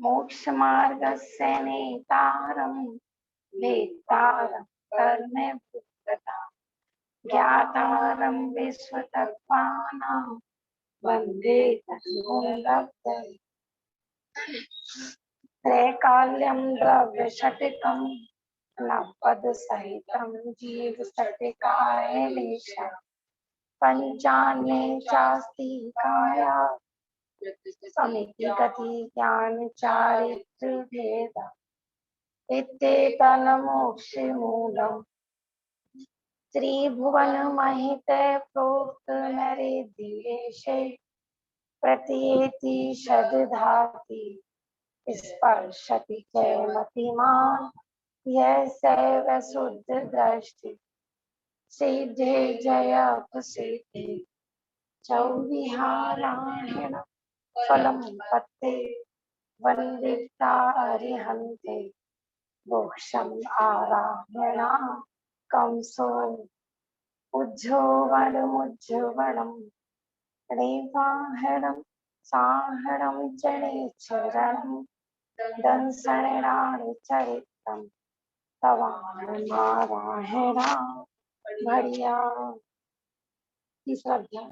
मोक्षमार्गस्य नेतारं वेत्तारं कर्मभूतता ज्ञातारं विश्वतत्त्वानां वन्दे तद्गुणलब्धये। त्रैकाल्यं द्रव्यषट्कं नवपदसहितं जीवषट्काय लेशम् पंचान्ये चास्ति काया समिति गति ज्ञान चारित्र भेद इत्येतन्मोक्षमूलम् त्रिभुवनमहिते प्रोक्त नरे दिवेशे प्रतीयेति शतधाति स्पर्शति च मतिमान् यस्यैव शुद्ध दृष्टि सिद्धे जयप्रसिद्धे चौविहारायण फलं पत्ते वन्दिता अरिहन्ते मोक्षम् आरायणा कंसो उज्ज्वलमुज्ज्वलं रेवाहरणं साहरणं जनेश्वरं दंसणाचरितं तवानुनारायणा बढ़िया। तीसरा अध्याय।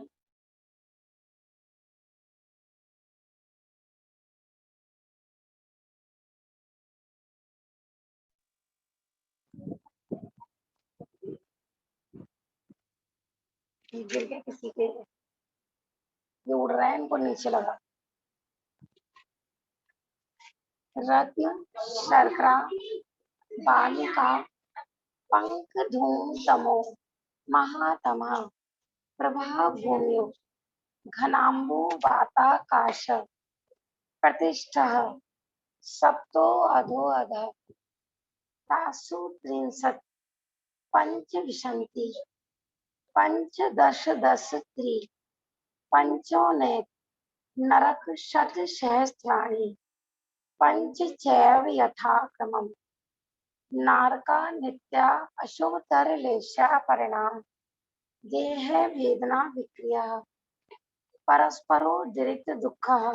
गिर के किसी के ये उड़ रहा है, इनको नीचे लगा। रत्न शर्करा बालिका पंख धूम तमो महातमा प्रभा भूम्यो घनाम्बु वाताकाश प्रतिष्ठः सप्तो अधो अध तासु त्रिंशत् पंचविंशति पंचदश दश त्रि पंचोनेत नरक शत सहस्राणि पंच चैव यथाक्रमम् नारका नित्या अशुभतर लेशा परिणाम देह वेदना विक्रिया परस्परोदरित दुःखः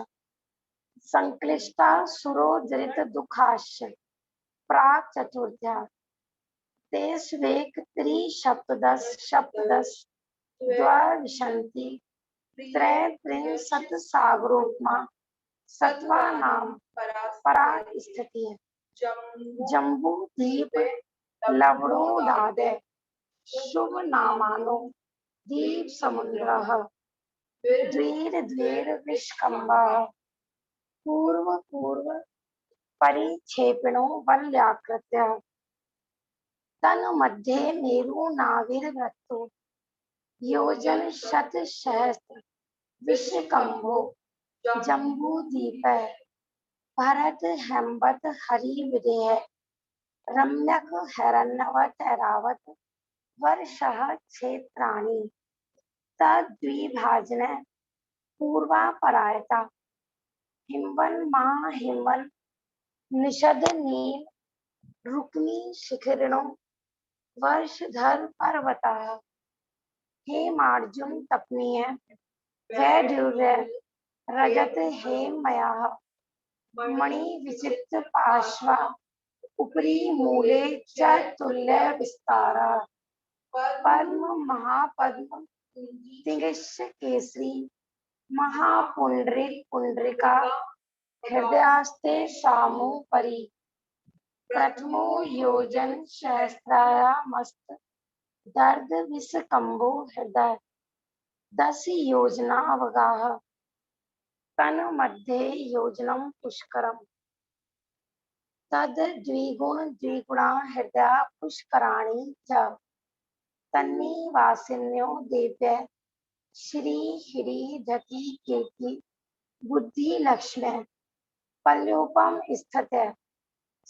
संक्लिष्टा सुरोदरित दुःखाश्च प्राक् चतुर्थ्या तेष्वेक त्रिसप्तदश सप्तदश द्वाविंशति त्रैत्रिंशत् सागरोपमा सत्त्वानां परा स्थितिः जम्बू दीप लवणोदादय शुभ नामानो दीप समुद्रः द्वीर द्वीर विष्कम्भः पूर्व पूर्व परिक्षेपिणो वल्याकृत्य तन्मध्ये मेरु नाविर्वृत्तो योजन शत सहस्र विष्कम्भो जम्बूदीप भरत हेमवत हरि विदेह रम्यक हिरण्यवत ऐरावत वर्षः क्षेत्राणि तद्विभाजन पूर्वापरायता हिमवन महा हिमवन निषद नील रुक्मी शिखरिणो वर्षधर पर्वतः हेमार्जुन तपनीय वैडूर्य रजत हेममयः मणि विचित्र पार्श्वा उपरि मूले च तुल्य विस्तारा पद्म महापद्म तिगिश केसरी महापुंडरिक पुंडरिका हृदयास्ते सामोपरि प्रथमो योजन सहस्रायामस्त दर्द विषकम्भो हृदय 10 योजनावगाह तन मध्ये योजनम पुष्करम तद द्विगुण द्विगुणा हृदय पुष्कराणि च तन्निवासिन्यो देव्य श्री हिरी धति केति बुद्धि लक्ष्म्य पल्योपम स्थित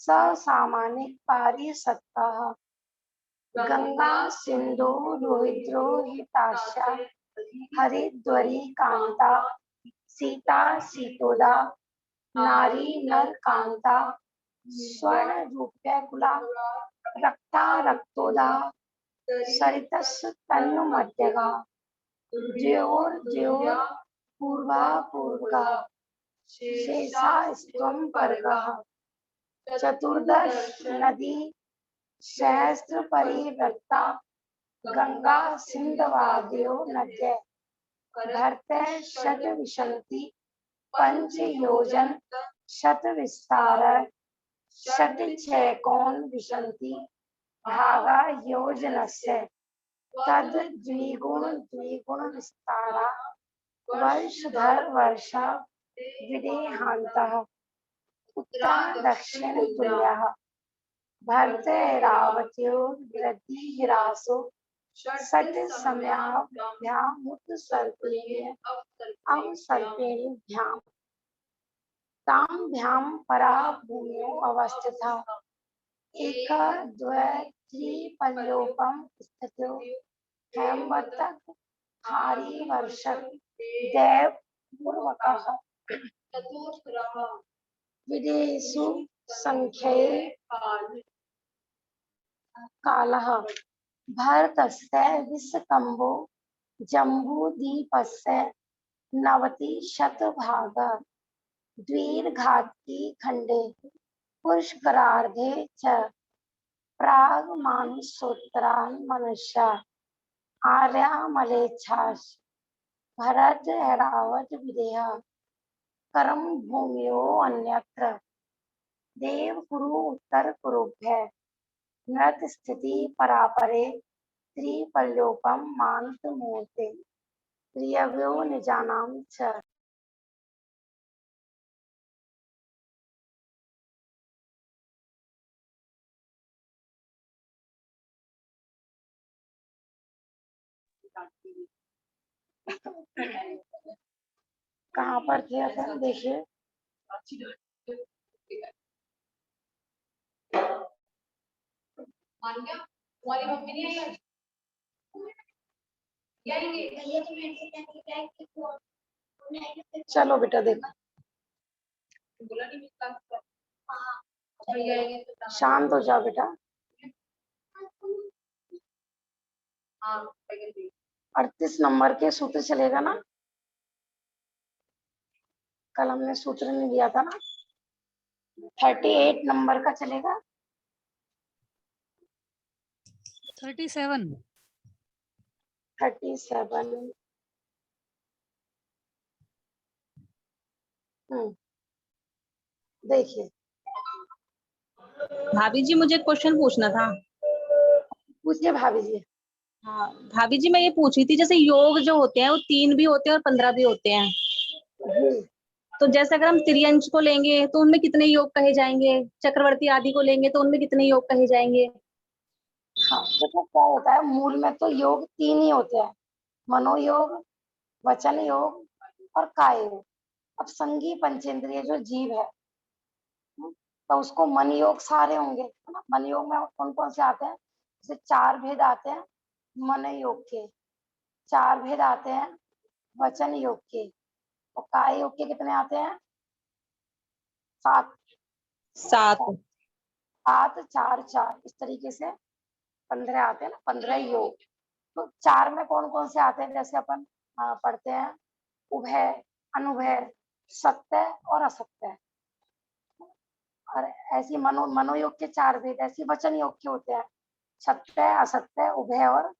स सामानिक पारिसत्तः गंगा सिंधु रोहिद्रो हिताशा हरिद्वरी कांता सीता सीतोदा नारी नर कांता स्वर्ण रूप्य कुला रक्ता रक्तोदा सरितस् तन्नु मध्यगा द्योर द्योर पूर्वा पूर्वः शेषास्त्वं परगः चतुर्दश नदी सहस्त्र परिवृत्ता गंगा सिंधवाद्यो नद्य भरते शत विशंति पंच योजन शत विस्तार शत चैकोन विशंति भागा योजनस्य तद द्विगुण विस्तारा वर्षधर वर्षा विदेहान्तः उत्तर दक्षिण तुल्यः भर्तैरावत्यो वृद्धि ह्रासो षट् समयाभ्यामुत्सर्पेण अवसर्पेणभ्याम् ताभ्यां परा भूम्यो अवस्थितः एक द्वे त्रिपल्योपम स्थितो हेमवतक हारी वर्षक देव पूर्वकः विदेशु संख्ये कालः भरतस्य विश्वकम्भो जम्बूद्वीपस्य 90 द्विर्घाती खंडे पुष्करार्धे च प्राग्मानुसोत्तरान् मनुष्या आर्यामलेच्छास भरत ऐरावत विदेह कर्म भूमियो अन्यत्र देव कुरु उत्तर कुरुभ्य नृत स्थिति परापरे त्रिपल्योपम मानत मूर्ते त्रियव्यो निजानाम च कहाँ पर थे अपन देखिए तुम्हारी मम्मी नहीं आई चलो बेटा देखो शांत हो जाओ बेटा 38 नंबर के सूत्र चलेगा ना कल हमने सूत्र नहीं दिया था ना 38 नंबर का चलेगा 37 देखिए भाभी जी मुझे क्वेश्चन पूछना था। पूछिए भाभी जी। हाँ भाभी जी मैं ये पूछ रही थी जैसे योग जो होते हैं वो 3 भी होते हैं और 15 भी होते हैं तो जैसे अगर हम त्रियंश को लेंगे तो उनमें कितने योग कहे जाएंगे, चक्रवर्ती आदि को लेंगे तो उनमें कितने योग कहे जाएंगे? हाँ देखो क्या होता है मूल में तो योग 3 ही होते हैं मनोयोग वचन योग और काय योग। अब संगी पंचेंद्रिय जो जीव है तो उसको मन योग सारे होंगे है ना। मन योग में कौन कौन से आते हैं जैसे 4 भेद आते हैं मन योग के, 4 भेद आते हैं वचन योग के और काय योग के कितने आते हैं 7 7 4 4 इस तरीके से 15 आते हैं ना 15 योग। तो 4 में कौन कौन से आते हैं जैसे अपन पढ़ते हैं उभय अनुभय सत्य और असत्य और ऐसी मनोयोग के 4 भेद ऐसी वचन योग के होते हैं सत्य असत्य उभय और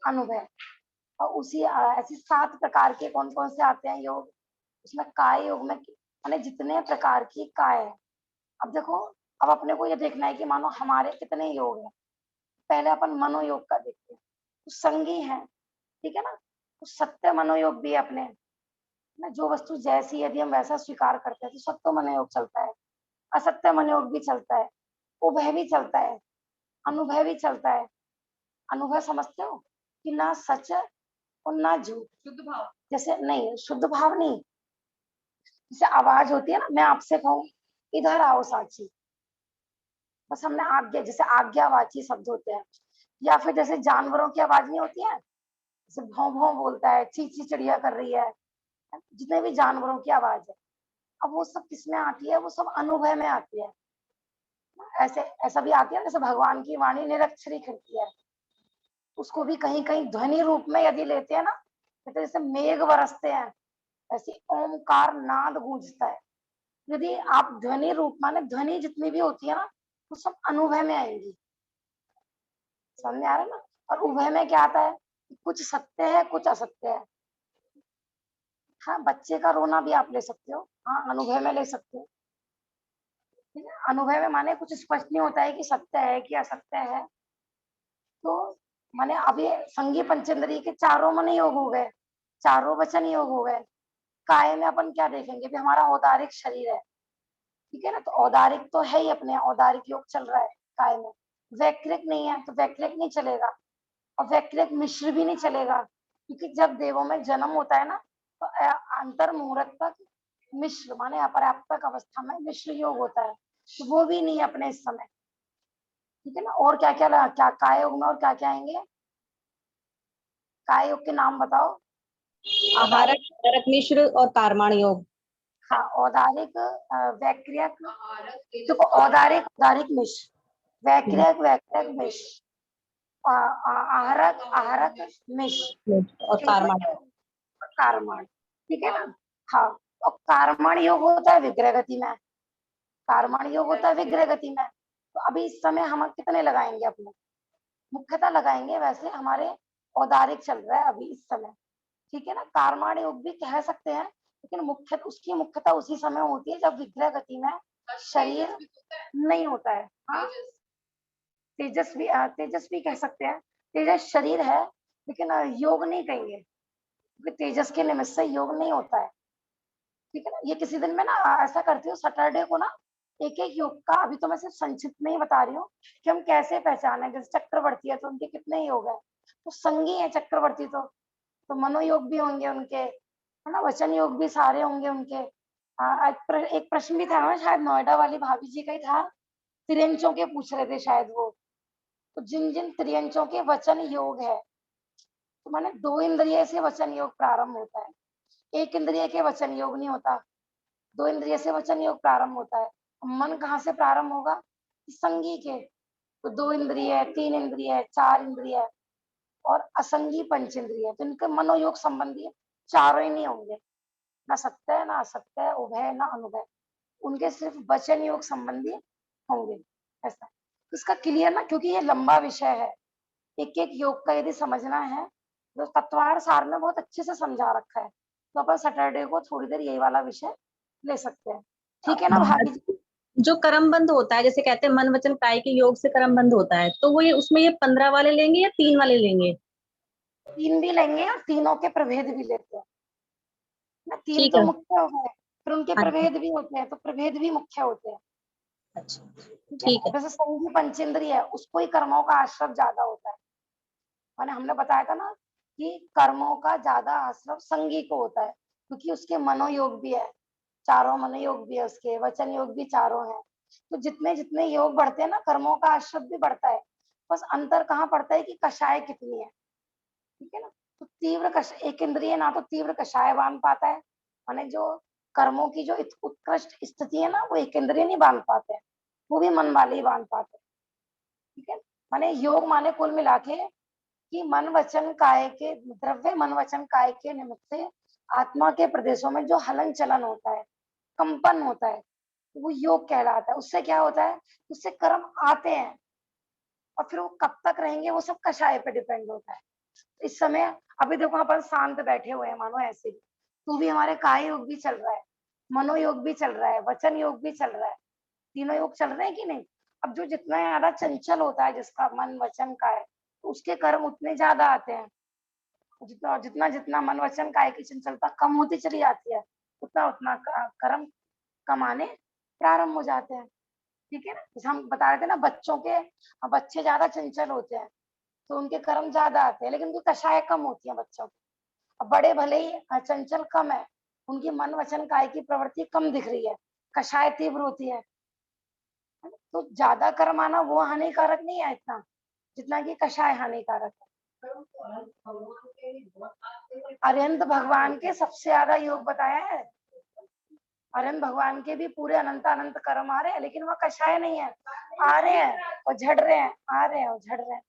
अनुभय और उसी ऐसी 7 प्रकार के कौन कौन से आते हैं योग। उसमें काय योग में यानी जितने प्रकार की काय है। अब देखो अब अपने को ये देखना है कि मानो हमारे कितने योग हैं। पहले अपन मनोयोग का देखते हैं तो संगी है ठीक है ना। तो सत्य मनोयोग भी है अपने ना जो वस्तु जैसी यदि हम वैसा स्वीकार करते हैं तो सत्य मनोयोग चलता है असत्य मनोयोग भी चलता है उभय भी चलता है अनुभय भी चलता है। अनुभय समझते हो कि ना सच और ना झूठ शुद्ध भाव जैसे नहीं शुद्ध भाव नहीं जैसे आवाज होती है ना मैं आपसे कहूँ इधर आओ साची बस हमने आज्ञा जैसे आज्ञावाची शब्द होते हैं या फिर जैसे जानवरों की आवाज नहीं होती है जैसे भौं भौं बोलता है ची ची चिड़िया कर रही है जितने भी जानवरों की आवाज है अब वो सब किसमें आती है वो सब अनुभव में आती है। ऐसे ऐसा भी आती है जैसे भगवान की वाणी निरक्षरी करती है उसको भी कहीं कहीं ध्वनि रूप में यदि लेते हैं ना तो जैसे मेघ बरसते हैं ऐसे ओमकार नाद गूंजता है। यदि आप ध्वनि रूप माने ध्वनि जितनी भी होती है ना, वो सब अनुभव में आएंगी। समझ में आ रहा है ना? और उभय में क्या आता है? कुछ सत्य है, कुछ असत्य है। हाँ, बच्चे का रोना भी आप ले सकते हो, हाँ अनुभव में ले सकते हो। ठीक है, अनुभव में माने कुछ स्पष्ट नहीं होता है कि सत्य है कि असत्य है। तो माने अभी संगी पंचेंद्रिय के चारों मन योग हो गए, चारों वचन योग हो गए। काय में अपन क्या देखेंगे भी हमारा औदारिक शरीर है, ठीक है ना, तो औदारिक तो है ही, अपने औदारिक योग चल रहा है काय में। वैक्रिक नहीं है तो वैक्रिक नहीं चलेगा, और वैक्रिक मिश्र भी नहीं चलेगा, क्योंकि जब देवों में जन्म होता है ना, तो अंतर मुहूर्त तक मिश्र माने अपर्याप्तक अवस्था में मिश्र योग होता है, तो वो भी नहीं है अपने इस समय। ठीक है ना, और क्या क्या क्या काय योग में और क्या क्या आएंगे? काय योग के नाम बताओ। आहारक, औदारिक, आहारक मिश्र और कारमाण योग। हाँ औदारिक, वैक्रियक, देखो औदारिक औदारिक मिश्र, वैक्रियक वैक्रियक मिश्र, आहारक आहारक मिश्र, और कारमाण। कारमण। ठीक है ना? हाँ, तो कारमण योग होता है विग्रह गति में, कारमण योग होता है विग्रह गति में। तो अभी इस समय हम कितने लगाएंगे अपने? मुख्यतः लगाएंगे, वैसे हमारे औदारिक चल रहा है अभी इस समय। ठीक है ना, कारमाण योग भी कह सकते हैं, लेकिन मुख्य उसकी मुख्यता उसी समय होती है जब विग्रह गति में शरीर नहीं होता है। हाँ, तेजस्वी, तेजस्वी कह सकते हैं, तेजस शरीर है, लेकिन योग नहीं कहेंगे, क्योंकि तेजस के निमित्त से योग नहीं होता है। ठीक है ना, ये किसी दिन में ना ऐसा करती हूँ सैटरडे को ना, एक एक योग का, अभी तो मैं सिर्फ संक्षिप्त में ही बता रही हूँ कि हम कैसे पहचाने। जैसे चक्रवर्ती है तो उनके कितने योग है, तो संगी है चक्रवर्ती, तो मनोयोग भी होंगे उनके, है ना, वचन योग भी सारे होंगे उनके। एक प्रश्न भी था ना, शायद नोएडा वाली भाभी जी का ही था, त्रियंचों के पूछ रहे थे शायद वो। तो जिन जिन त्रियंचों के वचन योग है, तो माने दो इंद्रिय से वचन योग प्रारंभ होता है, एक इंद्रिय के वचन योग नहीं होता, दो इंद्रिय से वचन योग प्रारंभ होता है। मन कहाँ से प्रारंभ होगा? संगी के, तो दो इंद्रिय, तीन इंद्रिय, चार इंद्रिय और असंगी पंच इंद्रिय, तो इनके मनोयोग संबंधी चारों ही नहीं होंगे, ना सत्य है, ना असत्य है, उभय ना अनुभय, उनके सिर्फ वचन योग संबंधी होंगे। ऐसा इसका क्लियर ना, क्योंकि ये लंबा विषय है, एक एक योग का यदि समझना है तो तत्वार सार में बहुत अच्छे से समझा रखा है, तो अपन सैटरडे को थोड़ी देर यही वाला विषय ले सकते हैं। ठीक है ना भाभी जी? जो कर्म बंध होता है, जैसे कहते हैं मन वचन काय के योग से कर्म बंध होता है, तो वो ये उसमें ये 15 वाले लेंगे या 3 वाले लेंगे? तीन भी लेंगे और तीनों के प्रभेद भी लेते हैं ना, तीन ठीक तो है। मुख्य हो गए, फिर उनके हाँ जी। प्रभेद भी होते हैं, तो प्रभेद भी मुख्य होते हैं। अच्छा। ठीक है ना, ठीक है। जैसे संगी पंचेंद्रिय है, उसको ही कर्मों का आश्रव ज्यादा होता है। मैंने हमने बताया था ना कि कर्मों का ज्यादा आश्रव संगी को होता है, क्योंकि उसके मनोयोग भी है, चारों मनोयोग भी है, उसके वचन योग भी चारों है। तो जितने जितने योग बढ़ते हैं ना, कर्मों का आश्रव भी बढ़ता है। बस अंतर कहाँ पड़ता है कि कषाय कितनी है। ठीक है ना, तो तीव्र एक इंद्रिय ना तो तीव्र कषाय बांध पाता है, माने जो कर्मों की जो उत्कृष्ट स्थिति है ना, वो एक इंद्रिय नहीं बांध पाते हैं, वो भी मन वाले ही बांध पाते हैं। ठीक है, माने योग माने कुल मिला के कि मन वचन काय के, द्रव्य मन वचन काय के निमित्त से आत्मा के प्रदेशों में जो हलन चलन होता है, कंपन होता है, वो योग कहलाता है। उससे क्या होता है? उससे कर्म आते हैं, और फिर वो कब तक रहेंगे वो सब कषाय पे डिपेंड होता है। इस समय अभी देखो अपन शांत बैठे हुए हैं, मानो ऐसे ही, तो भी हमारे काय योग भी चल रहा है, मनोयोग भी चल रहा है, वचन योग भी चल रहा है, तीनों योग चल रहे हैं कि नहीं? अब जो जितना ज्यादा चंचल होता है जिसका मन वचन का है, तो उसके कर्म उतने ज्यादा आते हैं। जितना जितना जितना मन वचन काय की चंचलता कम होती चली जाती है, उतना उतना कर्म कमाने प्रारंभ हो जाते हैं। ठीक है ना, जैसे हम बता रहे थे ना, बच्चों के, बच्चे ज्यादा चंचल होते हैं तो उनके कर्म ज्यादा आते हैं, लेकिन उनकी कषाय कम होती है बच्चों की। अब बड़े भले ही चंचल कम है, उनकी मन वचन काय की प्रवृत्ति कम दिख रही है, कषाय तीव्र होती है। तो ज्यादा कर्म आना वो हानिकारक नहीं है इतना, जितना कि कषाय हानिकारक है। अरिहंत भगवान के सबसे ज्यादा योग बताया है, अरिहंत भगवान के भी पूरे अनंत अनंत कर्म आ रहे हैं, लेकिन वह कषाय नहीं है, आ रहे हैं और झड़ रहे हैं, आ रहे हैं और झड़ रहे हैं।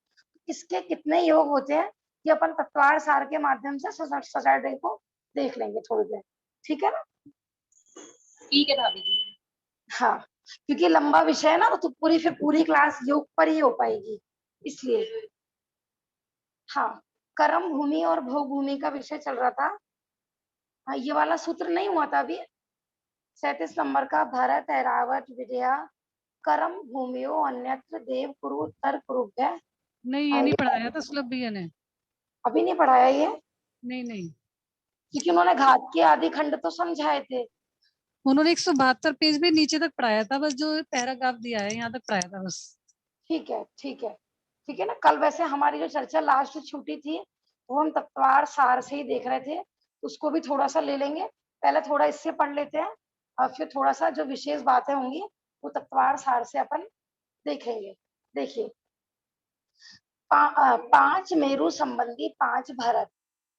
इसके कितने योग होते हैं कि अपन तत्वार सार के माध्यम से सैटरडे को देख लेंगे थोड़ी देर। ठीक है ना? ठीक है भाभी जी। हाँ, क्योंकि लंबा विषय है ना, तो पूरी क्लास योग पर ही हो पाएगी, इसलिए। हाँ, कर्म भूमि और भोग भूमि का विषय चल रहा था। हाँ, ये वाला सूत्र नहीं हुआ था अभी। 37 नंबर का, भरत ऐरावत विद्या कर्म भूमियो अन्यत्र देव कुरु उत्तर कुरुभ्य। नहीं, ये नहीं पढ़ाया था सुलभ भैया ने। अभी नहीं पढ़ाया ये, नहीं नहीं, क्योंकि उन्होंने घात के आदि खंड तो समझाए थे। उन्होंने 172 पेज भी नीचे तक पढ़ाया था, बस जो पैराग्राफ दिया है यहाँ तक पढ़ाया था बस। ठीक है, ठीक है, ठीक है ना। कल वैसे हमारी जो चर्चा लास्ट छुट्टी थी, वो हम तत्वार सार से ही देख रहे थे, उसको भी थोड़ा सा ले लेंगे। पहले थोड़ा इससे पढ़ लेते हैं, और फिर थोड़ा सा जो विशेष बातें होंगी वो तत्वार सार से अपन देखेंगे। देखिए, 5 मेरु संबंधी 5 भरत,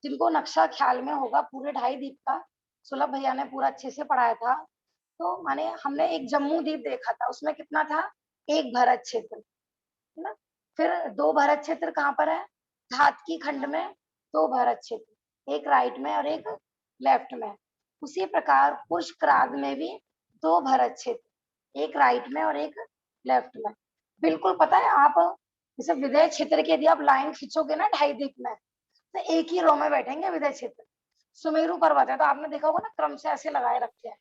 जिनको नक्शा ख्याल में होगा पूरे 2.5 द्वीप का, सुलभ भैया ने पूरा अच्छे से पढ़ाया था। तो माने हमने एक जम्मू द्वीप देखा था, उसमें कितना था, 1 भरत क्षेत्र, है ना। फिर 2 भरत क्षेत्र कहाँ पर है, धातकी खंड में 2 भरत क्षेत्र, एक राइट में और एक लेफ्ट में। उसी प्रकार पुष्कराग में भी 2 भरत क्षेत्र, एक राइट में और एक लेफ्ट में। बिल्कुल पता है, आप जैसे विदय क्षेत्र की यदि आप लाइन खींचोगे ना 2.5 द्वीप में, तो एक ही रो में बैठेंगे विदय क्षेत्र। सुमेरु पर्वत है तो आपने देखा होगा ना, क्रम से ऐसे लगाए रखे हैं।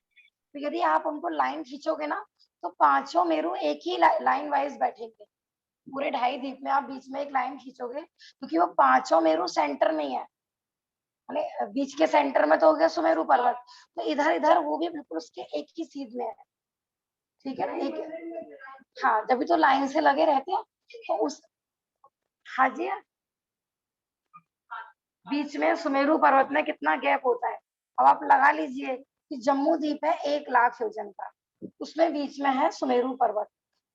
तो यदि आप उनको लाइन खींचोगे ना, तो 5 मेरु एक ही लाइन वाइज बैठेंगे। पूरे 2.5 द्वीप में आप बीच में एक लाइन खींचोगे, क्योंकि वो 5 मेरु सेंटर में ही है, माने बीच के सेंटर में तो हो गया सुमेरु पर्वत, तो इधर इधर वो भी बिल्कुल उसके एक ही सीध में है। ठीक है ना, एक, हाँ, जब भी तो लाइन से लगे रहते हैं, तो उस, हाँ जी, बीच में सुमेरु पर्वत में कितना गैप होता है। अब आप लगा लीजिए कि जम्मू द्वीप है 1 लाख योजन का, उसमें बीच में है सुमेरु पर्वत,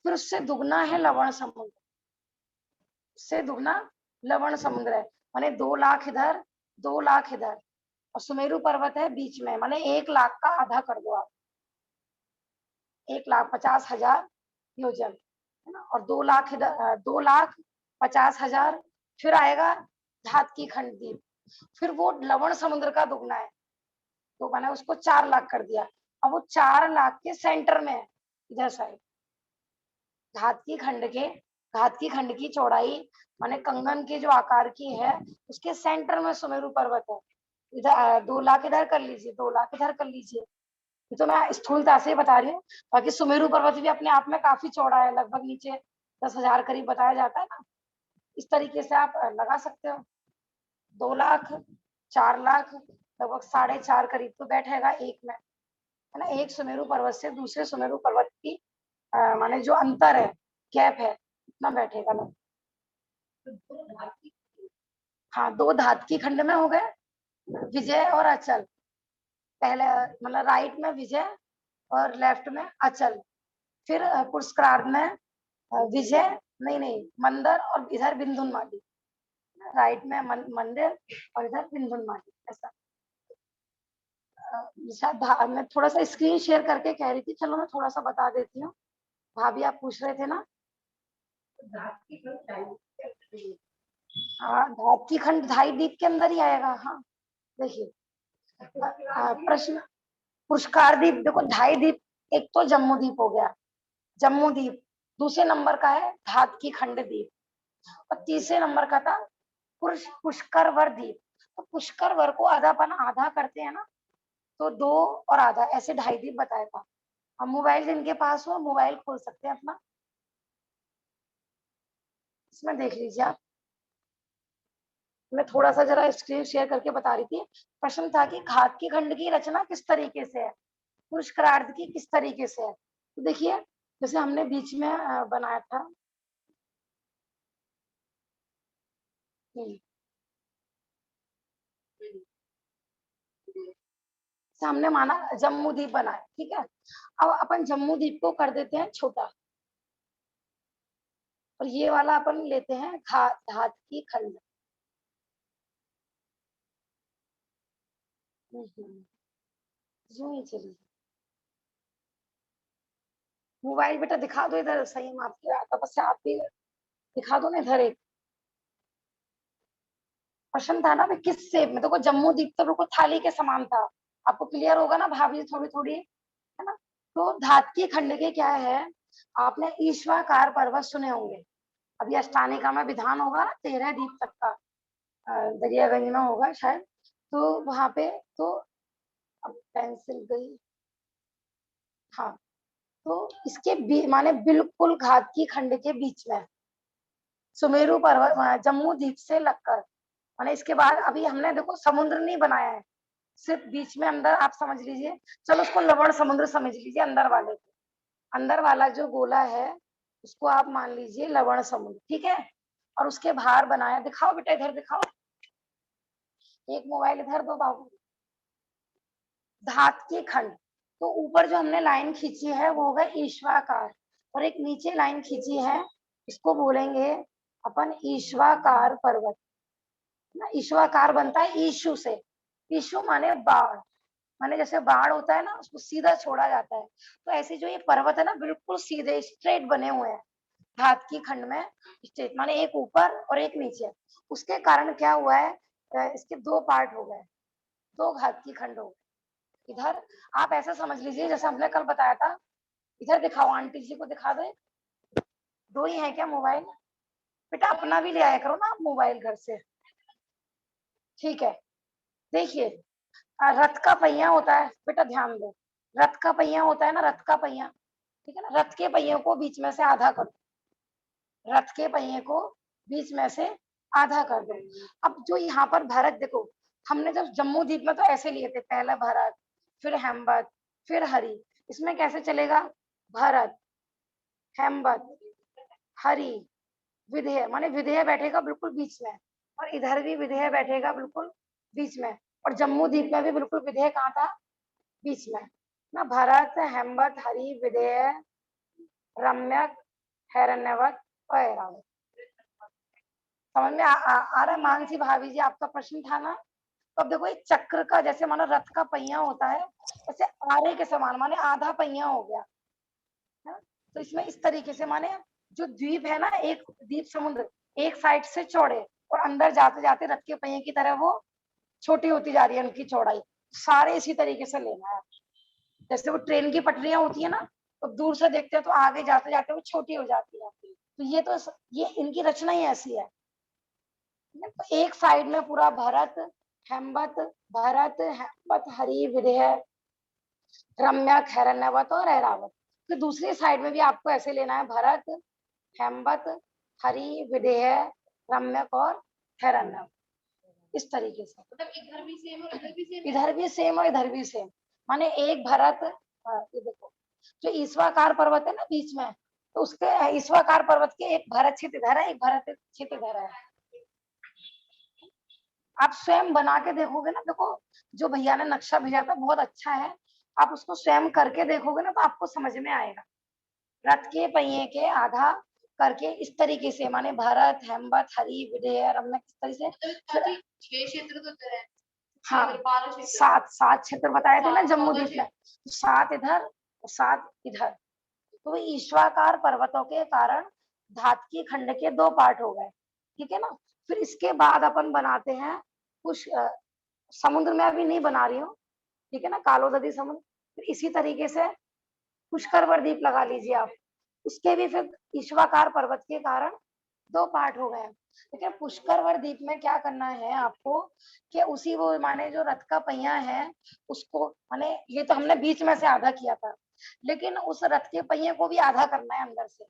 फिर उससे दुगना है लवण समुद्र, उससे दुगना लवण समुद्र है, माने 2 लाख इधर, 2 लाख इधर, और सुमेरु पर्वत है बीच में, माने 1 लाख का आधा कर दो आप, 1,50,000 योजन, है ना। और 2 लाख इधर, 2,50,000, फिर आएगा धात की खंड द्वीप, फिर वो लवण समुद्र का दुगना है, तो मैंने उसको 4 लाख कर दिया। अब वो 4 लाख के सेंटर में है, इधर साइड, घात की खंड के, घात की खंड की चौड़ाई माने कंगन के जो आकार की है, उसके सेंटर में सुमेरु पर्वत है। इधर 2 लाख इधर कर लीजिए, 2 लाख इधर कर लीजिए, ये तो मैं स्थूलता से ही बता रही हूँ। बाकी सुमेरु पर्वत भी अपने आप में काफी चौड़ा है, लगभग नीचे 10,000 करीब बताया जाता है ना। इस तरीके से आप लगा सकते हो, 2 लाख, 4 लाख, लगभग 4.5 करीब तो बैठेगा एक में, है ना। एक सुमेरु पर्वत से दूसरे सुमेरु पर्वत की माने जो अंतर है, गैप है, इतना बैठेगा ना। हाँ, 2 धात की खंड में हो गए, विजय और अचल। पहले मतलब राइट में विजय और लेफ्ट में अचल, फिर पुरस्कार में विजय, नहीं नहीं, मंदर, और इधर बिंदुनमाली, राइट में मंदिर और इधर बिंदुनमाली, ऐसा। शायद मैं थोड़ा सा स्क्रीन शेयर करके कह रही थी, चलो मैं थोड़ा सा बता देती हूँ। भाभी आप पूछ रहे थे ना, हाँ, धात की खंड 2.5 द्वीप के अंदर ही आएगा। हाँ, देखिए, प्रश्न, पुरस्कार द्वीप देखो, 2.5 द्वीप, एक तो जम्मू द्वीप हो गया, जम्मू द्वीप, दूसरे नंबर का है धात की खंड द्वीप, और तीसरे नंबर का था पुष्कर वर द्वीप। तो पुष्कर वर को आधापन आधा करते हैं ना, तो 2 और आधा, ऐसे 2.5 द्वीप बताया था। अब मोबाइल जिनके पास हो, मोबाइल खोल सकते हैं अपना, इसमें देख लीजिए आप। मैं थोड़ा सा जरा स्क्रीन शेयर करके बता रही थी। प्रश्न था कि घात की खंड की रचना किस तरीके से है, पुरुषकार्थ की किस तरीके से है। तो देखिए, जैसे हमने बीच में बनाया था, हमने माना जम्मू द्वीप बना है, ठीक है। अब अपन जम्मू द्वीप को कर देते हैं छोटा, और ये वाला अपन लेते हैं घात की खंड। यूं ही चलिए, मोबाइल बेटा दिखा दो इधर, सही हम आपके तपस्या आप भी दिखा दो ना इधर। एक प्रश्न था ना, किस शेप में, देखो जम्मू द्वीप तो बिल्कुल थाली के समान था, आपको क्लियर होगा ना भाभी, थोड़ी थोड़ी, है ना। तो धातकीय खंड के क्या है, आपने ईश्वाकार पर्वत सुने होंगे, अभी अष्टानिका में विधान होगा 13 दीप तक का, दरियागंज में होगा शायद, तो वहां पे तो, अब पेंसिल गई, हाँ, तो इसके माने बिल्कुल घातकी खंड के बीच में सुमेरु पर्वत, जम्मू द्वीप से लगकर, माने इसके बाद अभी हमने देखो समुद्र नहीं बनाया है, सिर्फ बीच में अंदर आप समझ लीजिए, चलो उसको लवण समुद्र समझ लीजिए, अंदर वाले को, अंदर वाला जो गोला है उसको आप मान लीजिए लवण समुद्र, ठीक है। और उसके बाहर बनाया, दिखाओ बेटा, इधर दिखाओ, एक मोबाइल इधर दो बाबू, धातकीय खंड, तो ऊपर जो हमने लाइन खींची है वो होगा ईश्वाकार, और एक नीचे लाइन खींची है, इसको बोलेंगे अपन ईश्वाकार पर्वत ना। ईश्वाकार बनता है ईशु से, ईशु माने बाढ़, माने जैसे बाढ़ होता है ना, उसको सीधा छोड़ा जाता है, तो ऐसे जो ये पर्वत है ना बिल्कुल सीधे स्ट्रेट बने हुए हैं धातकीय खंड में, स्ट्रेट माने एक ऊपर और एक नीचे, उसके कारण क्या हुआ है, इसके दो पार्ट हो गए, दो घातकीय खंड हो गए। इधर आप ऐसा समझ लीजिए जैसे हमने कल बताया था, इधर दिखाओ, आंटी जी को दिखा दो, दो ही है क्या मोबाइल, बेटा अपना भी ले आया करो ना मोबाइल घर से, ठीक है। देखिए, रथ का पहिया होता है, बेटा ध्यान दो, रथ का पहिया होता है ना, रथ का पहिया, ठीक है ना, रथ के पहिए को बीच में से आधा कर दो, रथ के पहिए को बीच में से आधा कर दो। अब जो यहाँ पर भरत देखो, हमने जब जम्मू द्वीप में तो ऐसे लिए थे, पहला भरत, फिर हेमवत, फिर हरि, इसमें कैसे चलेगा, भरत, हेमवत, हरि, विधेय, माने विधेय बैठेगा बिल्कुल बीच में, और इधर भी विधेय बैठेगा बिल्कुल बीच में, और जम्मू द्वीप में भी बिल्कुल विधेय कहाँ था, बीच में ना। भरत, हेमवत, हरि, विधेय, रम्यक, हिरण्यवत और ऐरावत। समझ में आ रहा है मानसी भाभी जी, आपका प्रश्न था ना। तो अब देखो एक चक्र का, जैसे मानो रथ का पहिया होता है, ऐसे आरे के समान, माने आधा पहिया हो गया है। तो इसमें इस तरीके से, माने जो द्वीप है ना, एक द्वीप समुद्र एक साइड से चौड़े, और अंदर जाते जाते रथ के पहिए की तरह वो छोटी होती जा रही है उनकी चौड़ाई, सारे इसी तरीके से लेना है। जैसे वो ट्रेन की पटरियां होती है ना, तो दूर से देखते हैं तो आगे जाते जाते वो छोटी हो जाती है, तो ये इनकी रचना ही ऐसी है। तो एक साइड में पूरा भरत, हेमवत, भरत, हेमवत, हरि, विधेय, रम्यक, हिरण्यवत और ऐरावत। तो दूसरी साइड में भी आपको ऐसे लेना है, भरत, हेमवत, हरि, विधेय, रम्यक और हिरण्यवत, इस तरीके से। मतलब इधर भी सेम और इधर भी सेम, इधर भी सेम और इधर भी सेम, माने एक भरत, ये देखो जो ईश्वाकार पर्वत है ना बीच में, तो उसके ईश्वाकार पर्वत के एक भरत छित इधर है, एक भरत छित इधर है। आप स्वयं बना के देखोगे ना, देखो जो भैया ने नक्शा भेजा था बहुत अच्छा है, आप उसको स्वयं करके देखोगे ना तो आपको समझ में आएगा। रथ के पहिए के आधा करके इस तरीके से, माने भरत, हेमवत, हरि, विधेय, रम्यक, इस तरीके से 6 क्षेत्र तो इधर है, हाँ 7 क्षेत्र बताए थे ना जम्मू द्वीप में, 7 इधर और 7 इधर। तो ईश्वाकार पर्वतों के कारण धातकीय खंड के 2 पार्ट हो गए, ठीक है ना। फिर इसके बाद अपन बनाते हैं कुछ, समुद्र में अभी नहीं बना रही हूँ, ठीक है ना, कालोदधी समुद्र। फिर इसी तरीके से पुष्कर द्वीप लगा लीजिए आप, इसके भी फिर ईश्वाकार पर्वत के कारण 2 पार्ट हो गए। लेकिन पुष्कर द्वीप में क्या करना है आपको, कि उसी वो माने जो रथ का पहिया है उसको, माने ये तो हमने बीच में से आधा किया था, लेकिन उस रथ के पहिए को भी आधा करना है अंदर से,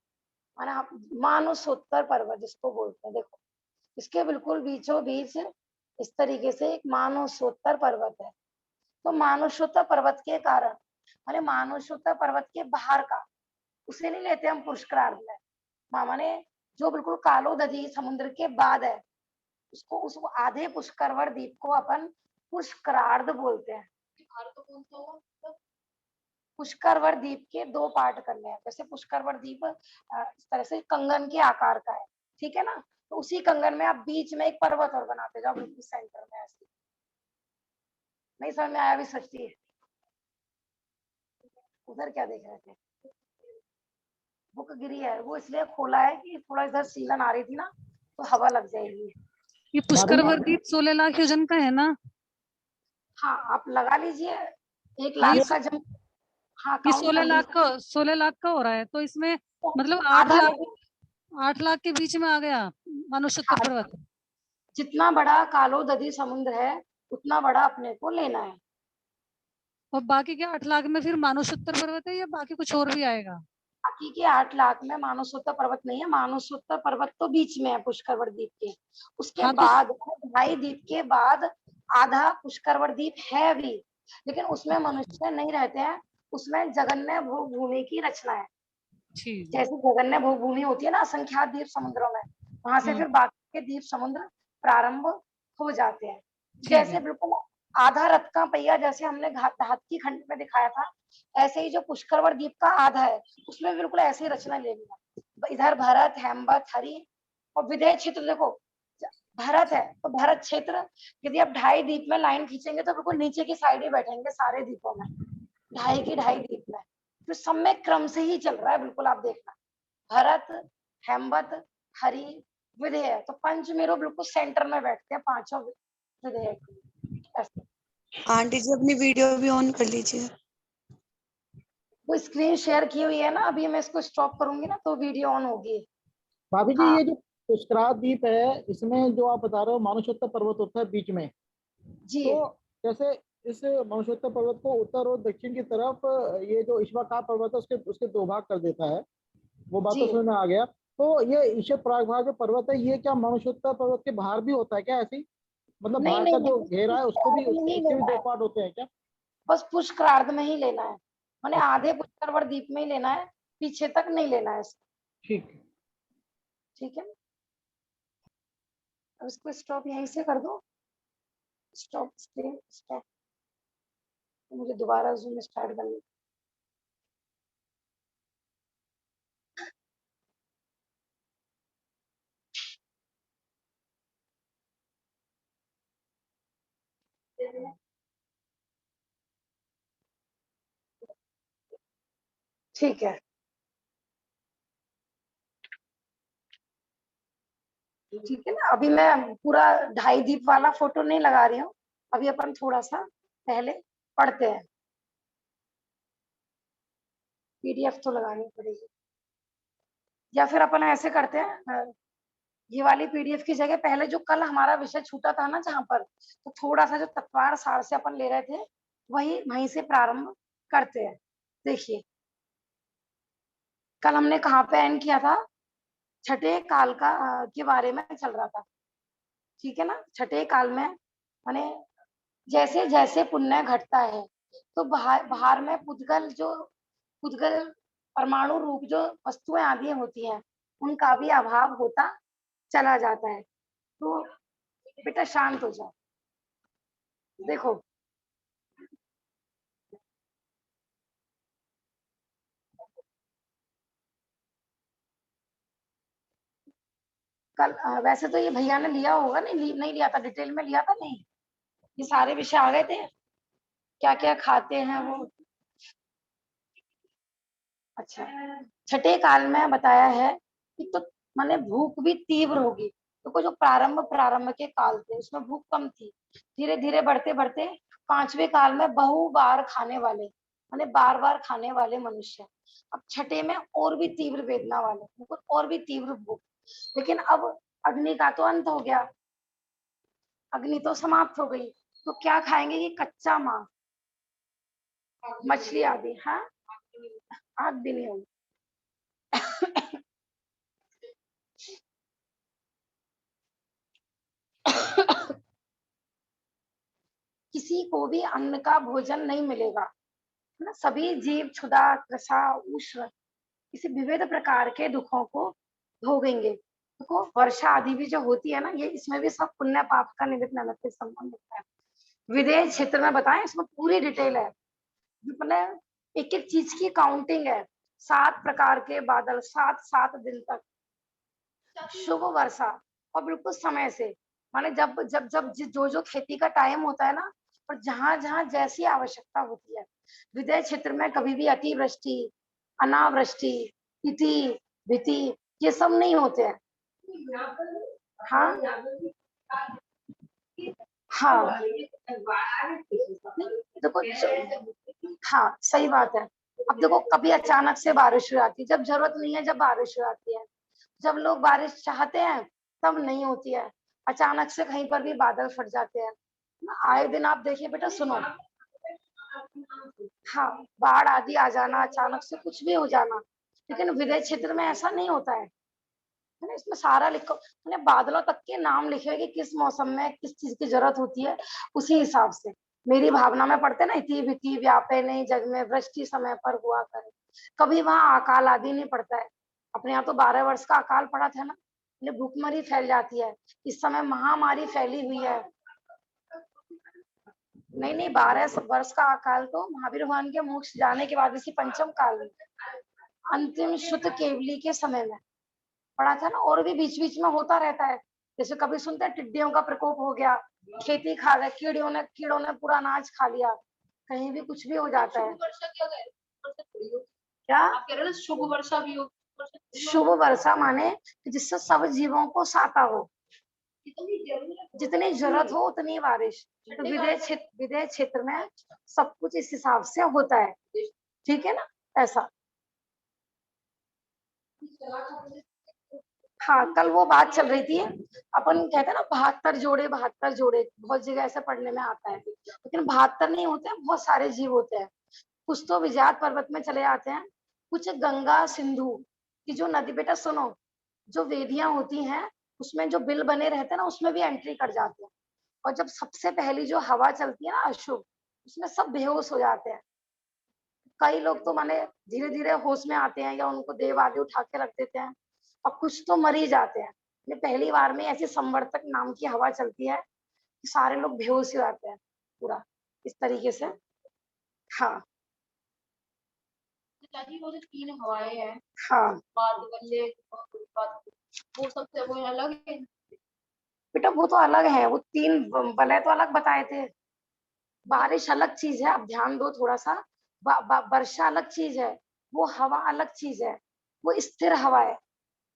माने आप मानुषोत्तर पर्वत जिसको बोलते हैं, देखो इसके बिल्कुल बीचों बीच इस तरीके से एक मानुषोत्तर पर्वत है। तो मानुषोत्तर पर्वत के कारण, माने मानुषोत्तर पर्वत के बाहर का, उसे नहीं लेते हम पुष्करार्ध में, माने जो बिल्कुल कालोदधी समुद्र के बाद है, उसको आधे पुष्कर द्वीप को अपन पुष्करार्ध बोलते हैं। पुष्कर द्वीप के 2 पार्ट करने हैं, जैसे पुष्कर द्वीप इस तरह से कंगन के आकार का है, ठीक है ना, तो उसी कंगन में आप बीच में एक पर्वत और बनाते जाओ बिल्कुल सेंटर में ऐसे। नहीं समझ में आया भी सच्ची है, उधर क्या देख रहे थे, बुक गिरी है, वो इसलिए खोला है कि थोड़ा इधर सीलन आ रही थी ना, तो हवा लग जाएगी। ये पुष्कर द्वीप 16 लाख योजन का है ना। हाँ, आप लगा लीजिए 1 नहीं, लाख का जब हाँ, ये काउंट कर लीजिए 16 लाख का हो रहा है, तो इसमें तो मतलब आधा नहीं 8 लाख के बीच में आ गया मानसरोवर हाँ, पर्वत। जितना बड़ा कालो दधी समुद्र है उतना बड़ा अपने को लेना है। और बाकी के 8 लाख में फिर मानसरोवर पर्वत है या बाकी कुछ और भी आएगा? बाकी के 8 लाख में मानसरोवर पर्वत नहीं है, मानसरोवर पर्वत तो बीच में है पुष्करवड़ द्वीप के। उसके हाँ तो बाद ढाई द्वीप के बाद आधा पुष्करवड़ द्वीप है अभी, लेकिन उसमें मनुष्य नहीं रहते हैं। उसमें जगन्य भूख भूमि की रचना है। ठीक है। जैसे जगन्य भूख भूमि होती है ना असंख्यात द्वीप समुद्रों में, वहां से हाँ फिर बाकी के द्वीप समुद्र प्रारंभ हो जाते हैं। ठीक जैसे है। बिल्कुल आधा रथ का पहिया जैसे हमने घात की खंड में दिखाया था, ऐसे ही जो पुष्करवड़ द्वीप का आधा है उसमें बिल्कुल ऐसी रचना लेनी है। इधर भरत, हेमवत, हरि और विदेह क्षेत्र देखो। भरत है तो भरत क्षेत्र, यदि आप ढाई द्वीप में लाइन खींचेंगे तो बिल्कुल नीचे की साइड ही बैठेंगे सारे द्वीपों में, ढाई की ढाई द्वीप में। तो समय क्रम से ही चल रहा है, बिल्कुल आप देखना। भरत, हेमवत, हरि, विधेय, तो पंचमेरु बिल्कुल सेंटर में बैठते हैं पांचों विधेयक ऐसे। आंटी जी अपनी वीडियो भी ऑन कर लीजिए। वो स्क्रीन शेयर की हुई है ना, अभी मैं इसको स्टॉप करूंगी ना तो वीडियो ऑन होगी। भाभी जी, हाँ ये जो पुष्करा द्वीप है, इसमें जो आप बता रहे हो मानुषोत्तर पर्वत होता है बीच में, जी तो जैसे इस मानुषोत्तर पर्वत को उत्तर और दक्षिण की तरफ ये जो ईश्वरका पर्वत है उसके उसके दो भाग कर देता है। वो बात जी तो समझ में आ गया। तो ये ईश्वर प्रागभाग जो पर्वत है, ये क्या मानुषोत्तर पर्वत के बाहर भी होता है क्या ऐसी? मतलब नहीं बाहर नहीं का जो नहीं, घेरा है उसको भी, पुष्करार्ध में ही उसके भी लेना दो है, पार्ट होते हैं क्या? बस पुष्करार्ध में ही लेना है, मैंने अच्छा, आधे पुष्करवड़ द्वीप में ही लेना है, पीछे तक नहीं लेना है इसको। ठीक है। ठीक है, अब इसको स्टॉप यहीं से कर दो, स्टॉप स्क्रीन स्टॉप। मुझे दोबारा जूम स्टार्ट करना। ठीक है, ठीक है ना। अभी मैं पूरा ढाई दीप वाला फोटो नहीं लगा रही हूँ, अभी अपन थोड़ा सा पहले पढ़ते हैं। पीडीएफ तो लगानी पड़ेगी, या फिर अपन ऐसे करते हैं, ये वाली पीडीएफ की जगह पहले जो कल हमारा विषय छूटा था ना जहां पर, तो थोड़ा सा जो तत्वार सार से अपन ले रहे थे वही वहीं से प्रारंभ करते हैं। देखिए कल हमने कहाँ पे एंड किया था, छठे काल का के बारे में चल रहा था। ठीक है ना, छठे काल में माने जैसे जैसे पुण्य घटता है तो बाहर बाहर में पुद्गल परमाणु रूप जो वस्तुएं आदि होती हैं उनका भी अभाव होता चला जाता है। तो बेटा शांत हो जाओ। देखो कल वैसे तो ये भैया ने लिया होगा, नहीं लिया था, डिटेल में लिया था नहीं, ये सारे विषय आ गए थे, क्या क्या खाते हैं वो। अच्छा, छठे काल में बताया है कि तो माने भूख भी तीव्र होगी। तो जो प्रारंभ प्रारंभ के काल थे उसमें भूख कम थी, धीरे धीरे बढ़ते बढ़ते पांचवें काल में बहु बार खाने वाले माने बार बार खाने वाले मनुष्य। अब छठे में और भी तीव्र वेदना वाले, मतलब और भी तीव्र भूख। लेकिन अब अग्नि का तो अंत हो गया, अग्नि तो समाप्त हो गई, तो क्या खाएंगे कि कच्चा मांस, मछली आदि। हाँ, आग भी नहीं होगी। किसी को भी अन्न का भोजन नहीं मिलेगा, है ना। सभी जीव क्षुधा, कृषा, उष्ण, किसी विविध प्रकार के दुखों को भोगेंगे। देखो वर्षा आदि भी जो होती है ना, ये इसमें भी सब पुण्य पाप का निमित्त नैमित्तिक संबंध होता है। विदेश क्षेत्र में बताएं, इसमें पूरी डिटेल है, मतलब एक एक चीज की काउंटिंग है। 7 प्रकार के बादल, 7 दिन तक शुभ वर्षा, और बिल्कुल समय से, माने जब जब जब जो जो खेती का टाइम होता है ना, और जहां जहां जैसी आवश्यकता होती है। विदेश क्षेत्र में कभी भी अतिवृष्टि, अनावृष्टि, इति, भीति, ये सब नहीं होते हैं। हाँ हाँ देखो हाँ सही बात है। अब देखो कभी अचानक से बारिश हो जाती है, जब जरूरत नहीं है जब बारिश हो जाती है, जब लोग बारिश चाहते हैं तब नहीं होती है, अचानक से कहीं पर भी बादल फट जाते हैं। आए दिन आप देखिए बेटा, सुनो, हाँ बाढ़ आदि आ जाना, अचानक से कुछ भी हो जाना, लेकिन विदेश क्षेत्र में ऐसा नहीं होता है ना। इसमें सारा लिखो, मैंने बादलों तक के नाम लिखे हुए कि किस मौसम में किस चीज की जरूरत होती है, उसी हिसाब से। मेरी भावना में पढ़ते ना, इति विति व्यापे नहीं जग में वृष्टि समय पर हुआ करे, कभी वहां अकाल आदि नहीं पड़ता है। अपने यहाँ तो 12 वर्ष का अकाल पड़ा था ना, भूखमरी फैल जाती है, इस समय महामारी फैली हुई है। नहीं नहीं, 12 वर्ष का अकाल तो महावीर भगवान के मोक्ष जाने के बाद इसी पंचम काल में, अंतिम शुद्ध केवली के समय में पड़ा था ना। और भी बीच बीच में होता रहता है, जैसे कभी सुनते हैं टिड्डियों का प्रकोप हो गया, खेती खा गए, कीड़ों ने पूरा अनाज खा लिया, कहीं भी कुछ भी हो जाता है। क्या आप कह रहे हो? शुभ वर्षा भी हो, शुभ वर्षा माने जिससे सब जीवों को साता हो, जितनी जरूरत हो उतनी बारिश। तो विदेश क्षेत्र में सब कुछ इस हिसाब से होता है, ठीक है ना, ऐसा। हाँ कल वो बात चल रही थी, अपन कहते हैं ना 72 जोड़े, 72 जोड़े, बहुत जगह ऐसे पढ़ने में आता है, लेकिन 72 नहीं होते हैं, बहुत सारे जीव होते हैं। कुछ तो विजात पर्वत में चले आते हैं, कुछ गंगा सिंधु की जो नदी, बेटा सुनो, जो वेदियां होती हैं उसमें जो बिल बने रहते हैं ना, उसमें भी एंट्री कर जाते हैं। और जब सबसे पहली जो हवा चलती है ना अशुभ, उसमें सब बेहोश हो जाते हैं। कई लोग तो माने धीरे धीरे होश में आते हैं, या उनको देव आदि उठा के रख देते हैं, और कुछ तो मर ही जाते हैं। ये पहली बार में ऐसी संवर्तक नाम की हवा चलती है कि सारे लोग बेहोश हो जाते हैं पूरा, इस तरीके से। हाँ वो जो 3 हवाएं हैं, हाँ वो सबसे वो अलग है बेटा, वो तो अलग है, वो 3 वलय तो अलग बताए थे। बारिश अलग चीज है, अब ध्यान दो थोड़ा सा। वर्षा अलग चीज है, वो हवा अलग चीज है, वो स्थिर हवा है,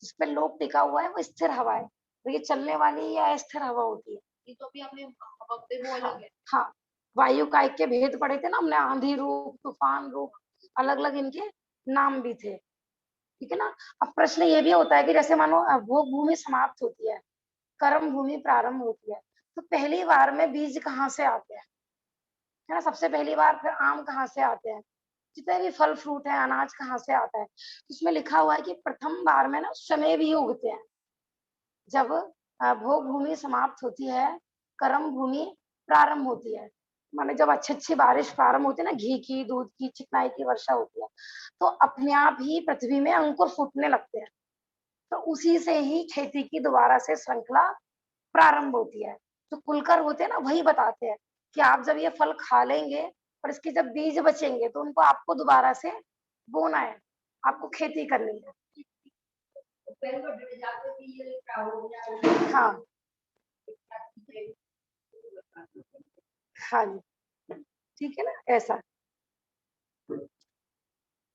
जिस पे लोग टिका हुआ है, वो स्थिर हवा है। तो ये चलने वाली या अस्थिर हवा होती है, ये तो अभी आपने हवा पे वो अलग है। हाँ वायु कायिक के भेद पढ़े थे ना हमने, आंधी रूप, तूफान रूप, अलग अलग इनके नाम भी थे, ठीक है ना। अब प्रश्न ये भी होता है कि जैसे मानो भोग भूमि समाप्त होती है, कर्म भूमि प्रारंभ होती है, तो पहली बार में बीज कहाँ से आते हैं, है ना, सबसे पहली बार फिर आम कहाँ से आते हैं, जितने भी फल फ्रूट है, अनाज कहाँ से आता है। इसमें लिखा हुआ है कि प्रथम बार में ना समय भी उगते हैं, जब भोग भूमि समाप्त होती है, कर्म भूमि प्रारंभ होती है, माने जब अच्छी अच्छी बारिश प्रारंभ होती है ना, घी की, दूध की, चिकनाई की वर्षा होती है, तो अपने आप ही पृथ्वी में अंकुर फूटने लगते हैं। तो उसी से ही खेती की दोबारा से श्रृंखला प्रारंभ होती है। तो कुलकर होते हैं ना, वही बताते हैं कि आप जब ये फल खा लेंगे और इसके जब बीज बचेंगे, तो उनको आपको दोबारा से बोना है, आपको खेती करनी है। हाँ हाँ जी, ठीक है ना, ऐसा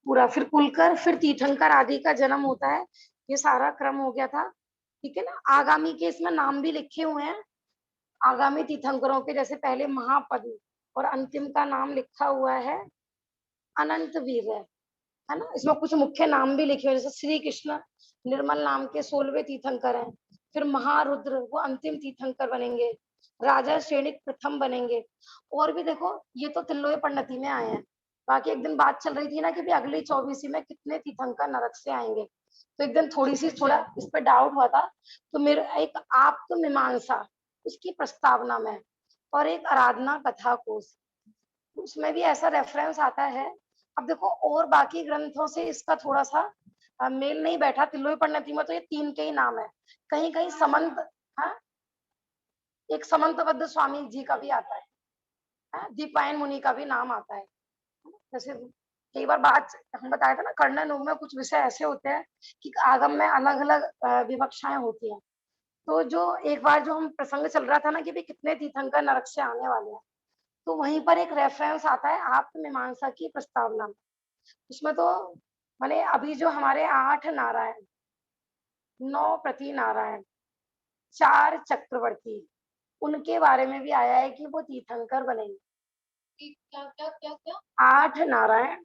पूरा। फिर कुलकर, फिर तीर्थंकर आदि का जन्म होता है, ये सारा क्रम हो गया था, ठीक है ना। आगामी के इसमें नाम भी लिखे हुए हैं, आगामी तीर्थंकरों के, जैसे पहले महापद और अंतिम का नाम लिखा हुआ है अनंत वीर है ना। इसमें कुछ मुख्य नाम भी लिखे हुए, जैसे श्री कृष्ण निर्मल नाम के 16वें तीर्थंकर हैं, फिर महारुद्र वो अंतिम तीर्थंकर बनेंगे, राजा श्रेणिक प्रथम बनेंगे। और भी देखो, ये तो तिल्लोय परिणति में आए हैं, बाकी एक दिन बात चल रही थी ना कि भी अगली 24वीं में कितने तीर्थंकर नरक से आएंगे, तो एक दिन थोड़ा इस पर डाउट हुआ था, तो मेरे एक आप्त मीमांसा उसकी प्रस्तावना में, और एक आराधना कथा कोश, उसमें भी ऐसा रेफरेंस आता है। अब देखो और बाकी ग्रंथों से इसका थोड़ा सा मेल नहीं बैठा, तिल्लोई परिणति में तो ये 3 के ही नाम है, कहीं कहीं समंत, हाँ एक समंतबद्ध स्वामी जी का भी आता है, हाँ? दीपायन मुनि का भी नाम आता है। जैसे कई बार बात हम बताया था ना, कर्णन में कुछ विषय ऐसे होते हैं कि आगम में अलग अलग विवक्षाएं होती हैं। तो जो एक बार जो हम प्रसंग चल रहा था ना कि भी कितने तीर्थंकर नरक से आने वाले हैं, तो वहीं पर एक रेफरेंस आता है आप्त मीमांसा की प्रस्तावना में। उसमें तो माने अभी जो हमारे 8 नारायण, 9 प्रति नारायण, 4 चक्रवर्ती, उनके बारे में भी आया है कि वो तीर्थंकर बनेंगे। क्या क्या क्या क्या 8 नारायण,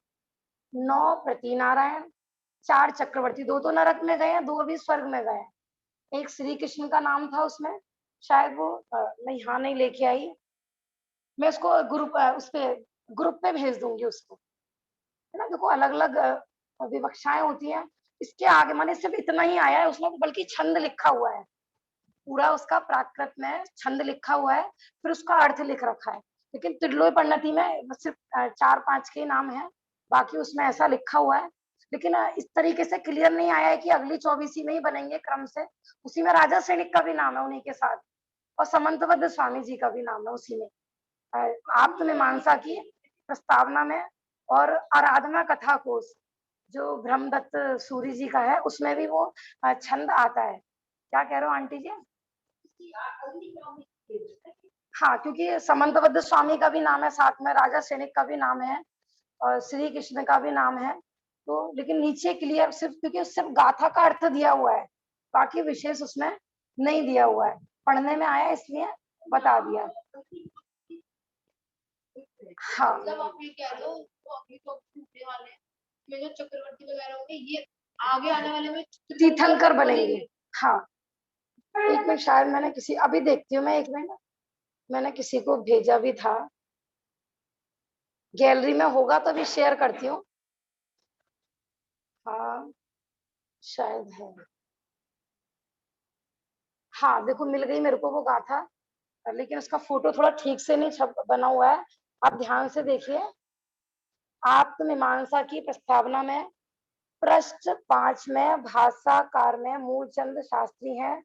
9 प्रति नारायण, 4 चक्रवर्ती, 2 तो नरक में गए हैं, 2 अभी स्वर्ग में गए हैं। एक श्री कृष्ण का नाम था उसमें, शायद वो मैं यहाँ नहीं लेके आई, मैं उसको उस पे ग्रुप पे भेज दूंगी उसको, है ना। देखो अलग अलग विवक्षाएं होती हैं। इसके आगे माने सिर्फ इतना ही आया है उसमें, बल्कि छंद लिखा हुआ है पूरा, उसका प्राकृत में छंद लिखा हुआ है, फिर उसका अर्थ लिख रखा है। लेकिन त्रिलोय परिणति में सिर्फ 4-5 के नाम है, बाकी उसमें ऐसा लिखा हुआ है। लेकिन इस तरीके से क्लियर नहीं आया है कि अगली 24 में ही बनेंगे क्रम से। उसी में राजा सैनिक का भी नाम है उन्हीं के साथ, और समंतबद्ध स्वामी जी का भी नाम है उसी में। आप मीमांसा की प्रस्तावना में और आराधना कथा कोश जो ब्रह्मदत्त सूरी जी का है, उसमें भी वो छंद आता है। क्या कह रहे हो आंटी जी? हाँ, क्योंकि समंतबद्ध स्वामी का भी नाम है, साथ में राजा सैनिक का भी नाम है, और श्री कृष्ण का भी नाम है। तो लेकिन नीचे क्लियर सिर्फ, क्योंकि सिर्फ गाथा का अर्थ दिया हुआ है, बाकी विशेष उसमें नहीं दिया हुआ है। पढ़ने में आया इसलिए बता दिया। हाँ, मतलब आप ये कह रहे हो तो अभी तो होने वाले हैं में जो चक्रवर्ती वगैरह होंगे ये आगे आने वाले में तीर्थंकर बनेंगे। हाँ, एक मिनट, शायद मैंने किसी, अभी देखती हूँ मैं, एक मिनट, मैंने किसी को भेजा भी था, गैलरी में होगा तो अभी शेयर करती हूँ। हाँ शायद है, हाँ देखो मिल गई मेरे को वो गाथा, लेकिन उसका फोटो थोड़ा ठीक से नहीं छप बना हुआ है, आप ध्यान से देखिए। आत्ममीमांसा की प्रस्तावना में पृष्ठ 5 में भाषाकार में मूलचंद शास्त्री हैं,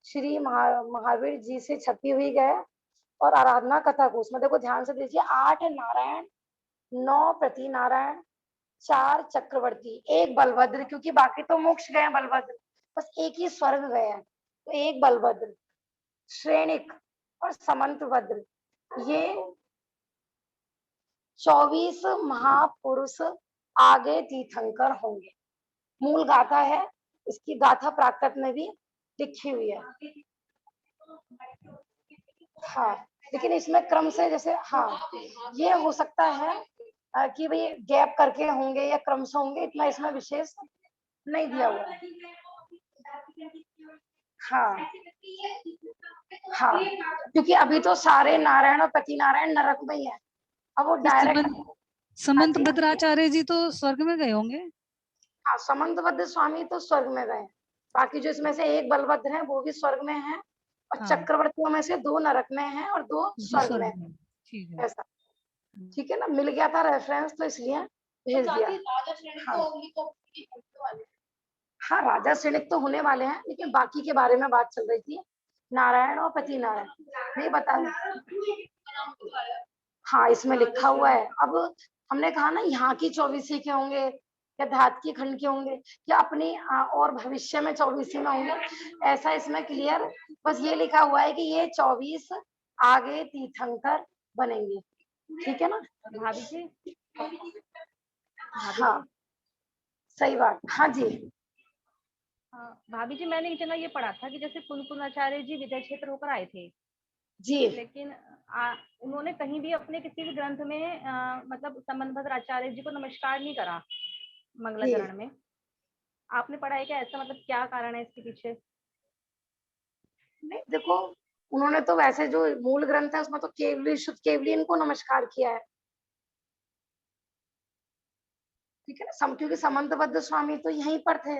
श्री महावीर जी से छपी हुई है। और आराधना कथा को उसमें देखो ध्यान से देखिए, 8 नारायण, 9 प्रति नारायण, 4 चक्रवर्ती, 1 बलभद्र, क्योंकि बाकी तो मोक्ष गए हैं बलभद्र, बस एक ही स्वर्ग गए हैं, तो 1 बलभद्र, श्रेणिक और समंतभद्र, ये 24 महापुरुष आगे तीर्थंकर होंगे। मूल गाथा है, इसकी गाथा प्राकृत में भी लिखी हुई है। हाँ, लेकिन इसमें क्रम से जैसे, हाँ ये हो सकता है कि भाई गैप करके होंगे या क्रम से होंगे, इतना इसमें विशेष नहीं दिया हुआ है। हाँ हाँ, क्योंकि अभी तो सारे नारायण और पति नारायण नरक में ही है, अब वो डायरेक्ट। समंत भद्राचार्य जी तो स्वर्ग में गए होंगे। हाँ, समंतबद्ध स्वामी तो स्वर्ग में गए, बाकी जो इसमें से 1 बलभद्र है वो भी स्वर्ग में है, और हाँ। चक्रवर्तियों में से 2 नरक में हैं और 2 स्वर्ग में है। ठीक है। ऐसा, ठीक है ना, मिल गया था रेफरेंस तो इसलिए भेज दिया। राजा श्रेणी हाँ। तो होंगी तो वाले हाँ, राजा सैनिक तो होने वाले हैं, लेकिन बाकी के बारे में बात चल रही थी, नारायण और पति नारायण नहीं बता। हाँ, इसमें लिखा हुआ है। अब हमने कहा ना यहाँ की 24 के होंगे या धात की खंड के होंगे या अपनी और भविष्य में 24 में होंगे, ऐसा इसमें क्लियर बस ये लिखा हुआ है कि ये 24 आगे तीर्थंकर बनेंगे, ठीक है ना भाभी जी, हाँ सही बात। हाँ जी, भाभी जी मैंने एक जगह ये पढ़ा था कि जैसे कुलकुलाचार्य जी विजय क्षेत्र होकर आए थे, जी लेकिन उन्होंने कहीं भी अपने किसी भी ग्रंथ में मतलब संबंधभद्र आचार्य जी को नमस्कार नहीं करा मंगलाचरण में। आपने पढ़ा है क्या ऐसा, मतलब क्या कारण है इसके पीछे? नहीं देखो, उन्होंने तो वैसे जो मूल ग्रंथ है उसमें तो केवली शुद्ध केवली इनको नमस्कार किया है, ठीक है ना, क्योंकि समंतबद्ध स्वामी तो यहीं पर थे।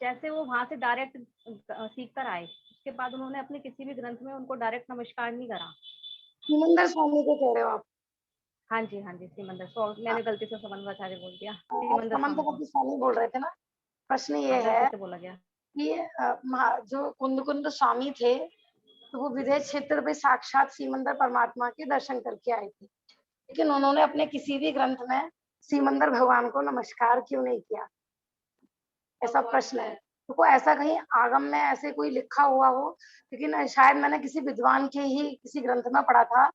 जैसे वो वहां से डायरेक्ट सीख कर आए, उसके बाद उन्होंने अपने किसी भी ग्रंथ में उनको डायरेक्ट नमस्कार नहीं करा। सिमंदर स्वामी को कह रहे हो आप? हाँ जी सिमंदर स्वामी, मैंने गलती से संबंधवाचार्य बोल दिया, आप सिमंदर स्वामी को। समंतबद्ध स्वामी बोल रहे थे ना। प्रश्न ये गलती है से बोला गया। कि जो कुंद स्वामी थे, तो वो विदेह क्षेत्र में साक्षात सिमंदर परमात्मा के दर्शन करके आए थे, लेकिन उन्होंने अपने किसी भी ग्रंथ में सिमंदर भगवान को नमस्कार क्यों नहीं किया, ऐसा प्रश्न है। तो ऐसा कहीं आगम में ऐसे कोई लिखा हुआ हो, लेकिन शायद मैंने किसी विद्वान के ही किसी ग्रंथ में पढ़ा था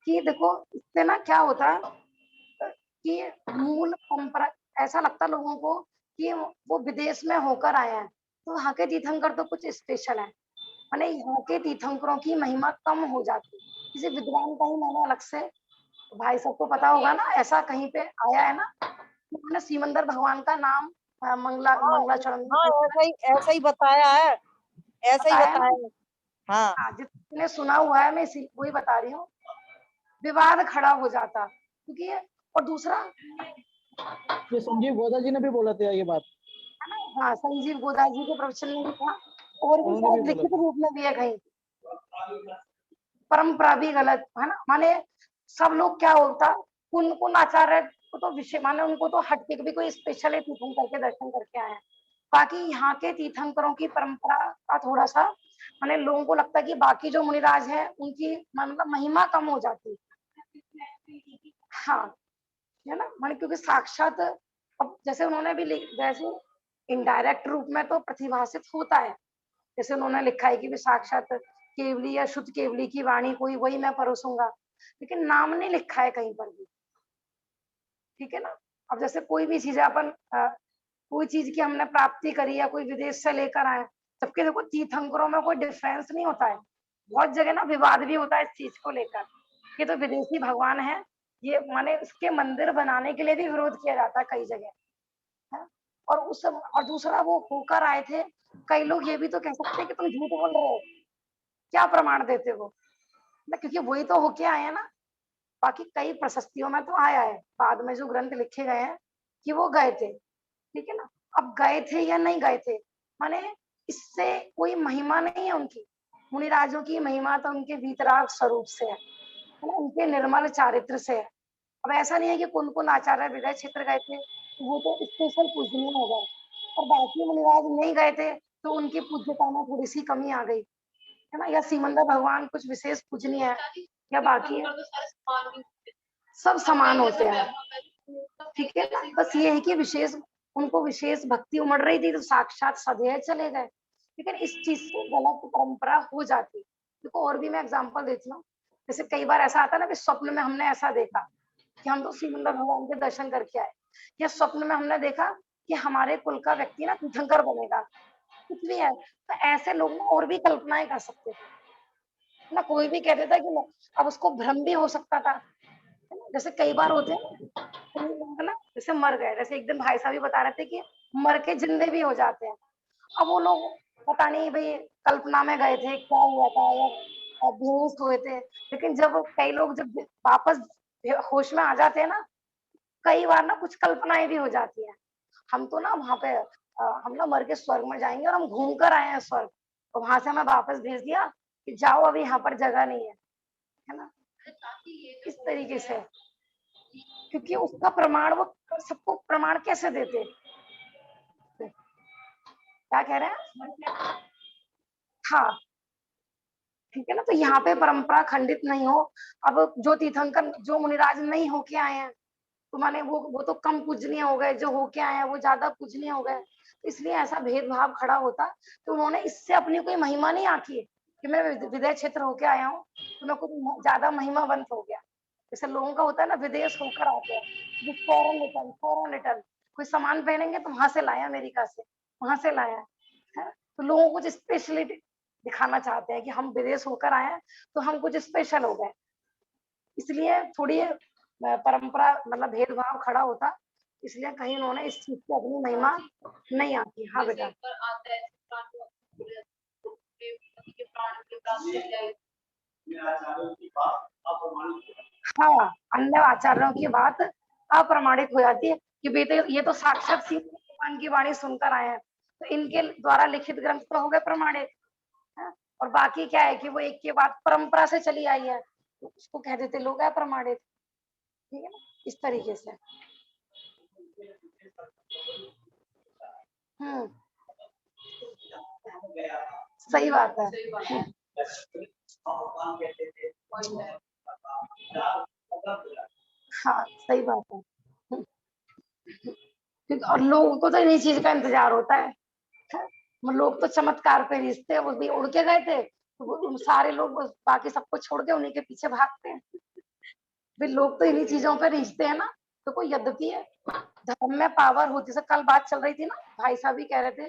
कि देखो इससे ना क्या होता है कि मूल परंपरा, ऐसा लगता लोगों को कि वो विदेश में होकर आए हैं, तो वहाँ के तीर्थंकर तो कुछ स्पेशल है, माने यहाँ के तीर्थंकरों की महिमा कम हो जाती है। किसी विद्वान का ही मैंने अलग से, भाई सबको पता होगा ना, ऐसा कहीं पे आया है ना, उन्होंने सिमंदर भगवान का नाम हाँ मंगलाचरण में हाँ, ऐसा ही बताया है, ऐसा ही बताया है ना। बताया है। हाँ हाँ, जितने सुना हुआ है मैं इसी वही बता रही हूँ। विवाद खड़ा हो जाता क्योंकि और दूसरा, ये संजीव गोदा जी ने भी बोला था ये बात, है ना, हाँ, संजीव गोदार जी के प्रवचन में भी था, और भी उन्होंने भी शायद बोला लिखित था। रूप में भी है कहीं। परंपरा भी गलत है ना, माने सब लोग क्या होता, कुन आचार्य को तो विषय माने उनको तो हट के भी कोई स्पेशल तीर्थंकर के दर्शन करके आए हैं। बाकी यहाँ के तीर्थंकरों की परंपरा का थोड़ा सा माने लोगों को लगता है कि बाकी जो मुनिराज है उनकी मतलब महिमा कम हो जाती है। हाँ, है ना, माने क्योंकि साक्षात अब जैसे उन्होंने भी जैसे इनडायरेक्ट रूप में तो प्रतिभाषित होता है, जैसे उन्होंने लिखा है कि भी साक्षात केवली या शुद्ध केवली की वाणी कोई वही मैं परोसूंगा, लेकिन नाम नहीं लिखा है कहीं पर भी। ठीक है ना। अब जैसे कोई भी चीज है अपन कोई चीज की हमने प्राप्ति करी या कोई विदेश से लेकर आए, जबकि देखो तीर्थंकरों में कोई डिफरेंस नहीं होता है। बहुत जगह ना विवाद भी होता है इस चीज को लेकर, ये तो विदेशी भगवान है, ये माने इसके मंदिर बनाने के लिए भी विरोध किया जाता है कई जगह, है। और दूसरा वो होकर आए थे, कई लोग ये भी तो कह सकते हैं कि तुम झूठ बोल रहे हो, क्या प्रमाण देते हो ना, क्योंकि वही तो होके आए हैं ना। बाकी कई प्रशस्तियों में तो आया है बाद में जो ग्रंथ लिखे गए हैं कि वो गए थे, ठीक है ना। अब गए थे या नहीं गए थे, माने इससे कोई महिमा नहीं है उनकी, मुनिराजों की महिमा तो उनके वीतराग स्वरूप से है ना, उनके निर्मल चारित्र से है। अब ऐसा नहीं है कि कुन आचार्य विदय क्षेत्र गए थे तो वो तो स्पेशल पूजनीय हो गए, और बाकी मुनिराज नहीं गए थे तो उनकी पूज्यता में थोड़ी सी कमी आ गई, है ना, या सिमंदर भगवान कुछ विशेष पूजनीय है या बाकी है, सब समान होते हैं। ठीक है ना, बस ये है कि विशेष उनको विशेष भक्ति उमड़ रही थी तो साक्षात सदैव चले गए, लेकिन इस चीज से गलत परंपरा हो जाती। देखो और भी मैं एग्जांपल देती हूँ, जैसे कई बार ऐसा आता है ना कि स्वप्न में हमने ऐसा देखा कि हम तो सिमंदर भगवान के दर्शन करके आए, या स्वप्न में हमने देखा कि हमारे कुल का व्यक्ति ना तीर्थंकर बनेगा, कुछ भी है, तो ऐसे लोग ना और भी कल्पनाएं कर सकते थे ना, कोई भी कह देता कि अब उसको भ्रम भी हो सकता था, है ना? जैसे कई बार होते हैं कोई लोग ना जैसे मर गए, जैसे एक दिन भाई साहब भी बता रहे थे कि मर के जिंदे भी हो जाते हैं। अब वो लोग पता नहीं भाई कल्पना में गए थे, क्या हुआ था, या बेहोश हुए थे, लेकिन जब कई लोग जब वापस होश में आ जाते हैं ना, कई बार ना कुछ कल्पनाएं भी हो जाती हैं। हम तो ना वहाँ पे हम ना मर के स्वर्ग में जाएंगे और हम घूम कर आए हैं स्वर्ग, और वहां से हमें वापस भेज दिया कि जाओ अभी यहाँ पर जगह नहीं है ना, इस तरीके से। क्योंकि उसका प्रमाण वो सबको प्रमाण कैसे देते, क्या कह रहे हैं। हाँ, ठीक है ना, तो यहाँ पे परंपरा खंडित नहीं हो। अब जो तीर्थंकर जो मुनिराज नहीं होके आए हैं तो माने वो तो कम पूजनीय हो गए, जो होके आए हैं वो ज्यादा पूजनीय हो गए, तो इसलिए ऐसा भेदभाव खड़ा होता। तो उन्होंने इससे अपनी कोई महिमा नहीं आकी कि मैं विदेश क्षेत्र होके आया हूँ तो मैं कुछ ज्यादा महिमावंत हो गया। जैसे लोगों का होता है ना, विदेश होकर आते हैं, फॉरेन रिटर्न, कोई सामान पहनेंगे तो वहां से लाया, अमेरिका से वहां से लाया है, तो लोगों को कुछ स्पेशलिटी दिखाना चाहते हैं कि हम विदेश होकर आए हैं तो हम कुछ स्पेशल हो गए, इसलिए थोड़ी परंपरा मतलब भेदभाव खड़ा होता, इसलिए कहीं उन्होंने इस चीज की अपनी महिमा नहीं आती। हाँ बेटा, हाँ, अन्य आचार्यों की बात अप्रमाणित हो जाती है कि बेटे ये तो साक्षात शिव भगवान की वाणी सुनकर आए हैं, तो इनके द्वारा लिखित ग्रंथ तो हो गए प्रमाणित, है? और बाकी क्या है कि वो एक के बाद परंपरा से चली आई है तो उसको कह देते लोग अप्रमाणित। ठीक है ना, इस तरीके से। सही बात है। हाँ, सही बात है। और लोगों को तो इन्हीं चीज का इंतजार होता है। वो लोग तो चमत्कार पे रिश्ते हैं, वो भी उड़ के गए थे तो वो सारे लोग बस बाकी सबको छोड़ के उन्हीं के पीछे भागते हैं। फिर लोग तो इन्हीं चीजों पे रिश्ते हैं ना, तो कोई यद्यपि है धर्म में पावर होती है। कल बात चल रही थी ना, भाई साहब भी कह रहे थे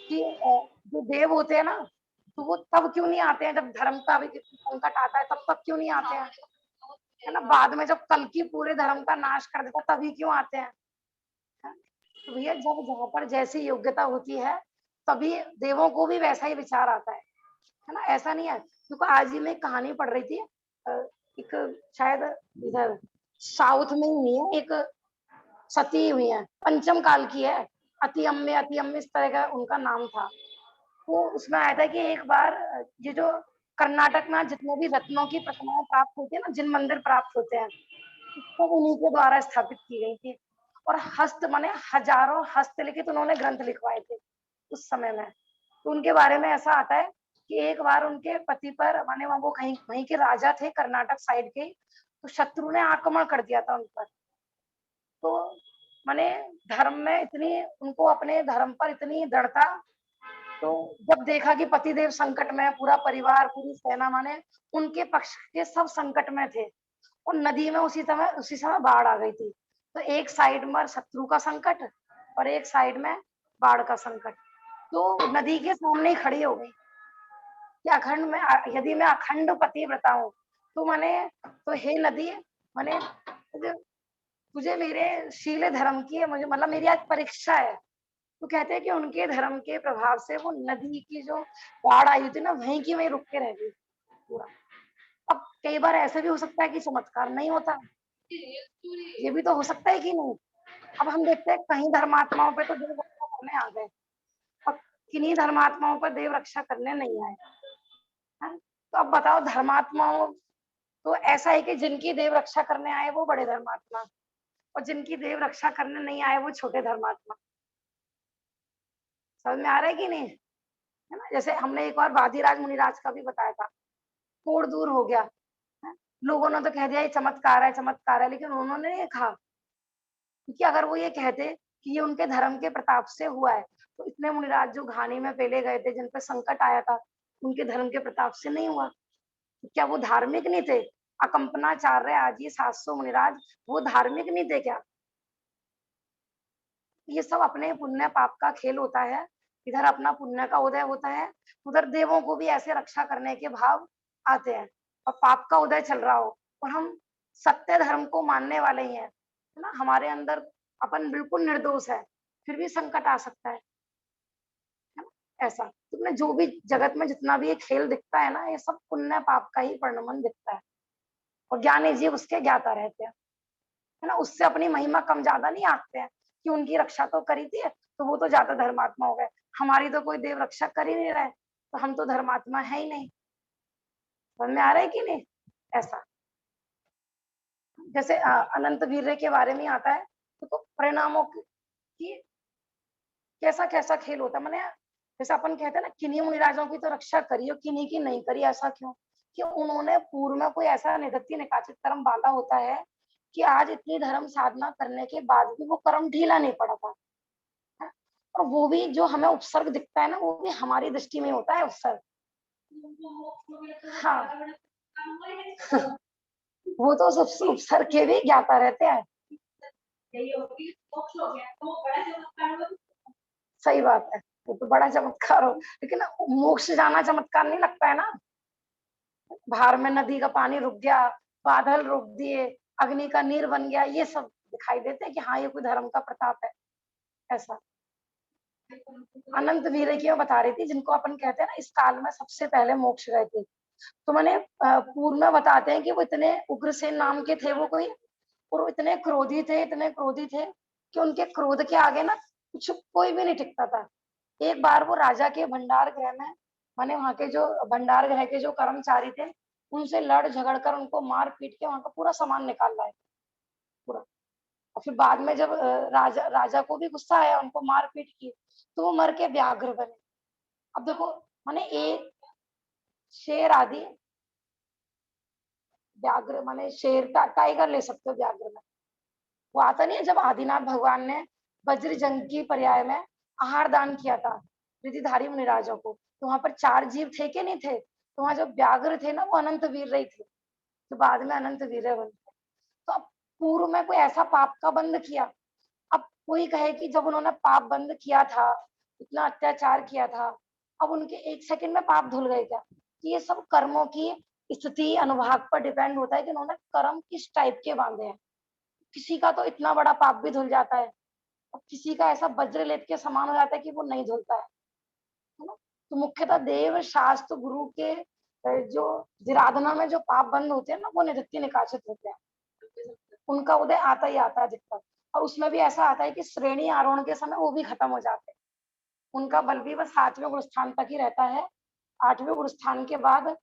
कि जो देव होते हैं ना, तो वो तब क्यों नहीं आते हैं जब धर्म का भी संकट आता है, तब क्यों नहीं आते हैं, है ना? बाद में जब कल्कि पूरे धर्म का नाश कर देता है तभी क्यों आते हैं? है? तो भैया जब जहाँ पर जैसी योग्यता होती है तभी देवों को भी वैसा ही विचार आता है ना? ऐसा नहीं है। देखो आज ही मैं एक कहानी पढ़ रही थी, एक शायद इधर साउथ में ही हुई है, एक सती हुई है, पंचम काल की है, अति अम्मे इस तरह का उनका नाम था। तो उसमें आया था कि एक बार ये जो कर्नाटक में जितने भी रत्नों की प्रतिमाएं प्राप्त होती है ना, जिन मंदिर प्राप्त होते हैं, सब उन्हीं के द्वारा स्थापित की गई थी। और हस्त माने हजारों हस्तलिखित उन्होंने ग्रंथ लिखवाए थे उस समय में। तो उनके बारे में ऐसा आता है कि एक बार उनके पति पर माने वो कहीं वहीं के राजा थे कर्नाटक साइड के, तो शत्रु ने आक्रमण कर दिया था उन पर। तो माने धर्म में इतनी उनको अपने धर्म पर इतनी दृढ़ता, तो जब देखा कि पतिदेव संकट में, पूरा परिवार, पूरी सेना माने उनके पक्ष के सब संकट में थे और नदी में उसी समय बाढ़ आ गई थी। तो एक साइड में शत्रु का संकट और एक साइड में बाढ़ का संकट। तो नदी के सामने ही खड़ी हो गई कि यदि मैं अखंड पतिव्रता हूँ तो माने तो हे नदी माने तुझे मेरे शील धर्म की मुझे मतलब मेरी आज परीक्षा है। तो कहते हैं कि उनके धर्म के प्रभाव से वो नदी की जो बाढ़ आई थी ना वहीं की वहीं रुक के रह गई पूरा। अब कई बार ऐसा भी हो सकता है कि चमत्कार नहीं होता, ये भी तो हो सकता है कि नहीं। अब हम देखते हैं कहीं धर्मात्माओं पे तो देव रक्षा करने आ गए और किन्हीं धर्मात्माओं पर देव रक्षा करने नहीं आए, है? तो अब बताओ धर्मात्माओं तो ऐसा है कि जिनकी देव रक्षा करने आए वो बड़े धर्मात्मा और जिनकी देव रक्षा करने नहीं आए वो छोटे धर्मात्मा। समझ में आ रहा है कि नहीं, है ना? जैसे हमने एक बार वादिराज मुनिराज का भी बताया था, कोढ़ दूर हो गया, है? लोगों ने तो कह दिया ये चमत्कार है, लेकिन उन्होंने नहीं कहा, क्योंकि अगर वो ये कहते कि ये उनके धर्म के प्रताप से हुआ है, तो इतने मुनिराज जो घानी में पेले गए थे, जिन पे संकट आया था, उनके धर्म के प्रताप से नहीं हुआ। तो क्या वो धार्मिक नहीं थे? अकंपनाचार्य आदि 700 मुनिराज वो धार्मिक नहीं थे क्या? ये सब अपने पुण्य पाप का खेल होता है। इधर अपना पुण्य का उदय होता है, उधर देवों को भी ऐसे रक्षा करने के भाव आते हैं और पाप का उदय चल रहा हो और हम सत्य धर्म को मानने वाले ही हैं, है ना? हमारे अंदर अपन बिल्कुल निर्दोष है, फिर भी संकट आ सकता है ना? ऐसा तुमने जो भी जगत में जितना भी ये खेल दिखता है ना, ये सब पुण्य पाप का ही परिणमन दिखता है और ज्ञानी जीव उसके ज्ञाता रहते हैं, है ना? उससे अपनी महिमा कम ज्यादा नहीं आंकते हैं कि उनकी रक्षा तो करी थी तो वो तो ज्यादा धर्मात्मा हो गए, हमारी तो कोई देव रक्षा कर ही नहीं रहा है तो हम तो धर्मात्मा है ही नहीं। समझ में आ रहा है कि नहीं? ऐसा जैसे अनंत वीर्य के बारे में आता है तो परिणामों की कैसा कैसा खेल होता है। मैंने जैसे अपन कहते हैं ना किन्हीं मुनिराजों की तो रक्षा करी और किन्हीं की नहीं करी, ऐसा क्यों? कि उन्होंने पूर्व में कोई ऐसा निगत्य निकाचित कर्म बांधा होता है कि आज इतनी धर्म साधना करने के बाद भी वो कर्म ढीला नहीं पड़ा था, है? और वो भी जो हमें उपसर्ग दिखता है ना, वो भी हमारी दृष्टि में होता है उपसर्ग। हाँ वो तो उपसर्ग के भी ज्ञाता रहते हैं। सही बात है, वो तो बड़ा चमत्कार हो, लेकिन मोक्ष जाना चमत्कार नहीं लगता है ना। बाहर में नदी का पानी रुक गया, बादल रोक दिए, अग्नि का नीर बन गया, ये सब दिखाई देते हैं कि हाँ ये कोई धर्म का प्रताप है। ऐसा अनंत वीर की मैं बता रही थी, जिनको अपन कहते हैं ना इस काल में सबसे पहले मोक्ष गए थे। तो मैंने पूर्व में बताते हैं कि वो इतने उग्रसेन नाम के थे वो कोई, और वो इतने क्रोधी थे कि उनके क्रोध के आगे ना कुछ कोई भी नहीं टिकता था। एक बार वो राजा के भंडार गृह में माने वहां के जो भंडार गृह के जो कर्मचारी थे उनसे लड़ झगड़ कर उनको मार पीट के वहां का पूरा सामान निकाल लाए पूरा। और फिर बाद में जब राजा को भी गुस्सा आया, उनको मार पीट की, तो वो मर के व्याघ्र बने। अब देखो माने एक शेर आदि, व्याघ्र माने शेर टाइगर ले सकते हो व्याघ्र में। वो आता नहीं है जब आदिनाथ भगवान ने वज्र जंग की पर्याय में आहार दान किया था रिधिधारी मुनिराजों को, तो वहां पर 4 जीव थे कि नहीं थे? तो वहां जो व्याघ्र थे ना वो अनंत वीर रही थे, जो बाद में अनंत वीर बन गए। तो अब पूर्व में कोई ऐसा पाप का बंद किया, अब कोई कहे कि जब उन्होंने पाप बंद किया था, इतना अत्याचार किया था, अब उनके 1 सेकंड में पाप धुल गए क्या? ये सब कर्मों की स्थिति अनुभाग पर डिपेंड होता है कि उन्होंने कर्म किस टाइप के बांधे हैं। किसी का तो इतना बड़ा पाप भी धुल जाता है और किसी का ऐसा वज्रलेप के समान हो जाता है कि वो नहीं धुलता है ना? तो मुख्यतः देव शास्त्र गुरु के जो जिराधना में जो पाप बंद होते हैं ना, वो निवृत्ति निकासित होते हैं। उनका उदय आता ही आता है अधिकतर, और उसमें भी ऐसा आता है कि श्रेणी आरोहण के समय वो भी खत्म हो जाते हैं। उनका बल भी बस 7वें गुरुस्थान तक ही रहता है। 8वें गुरुस्थान के बाद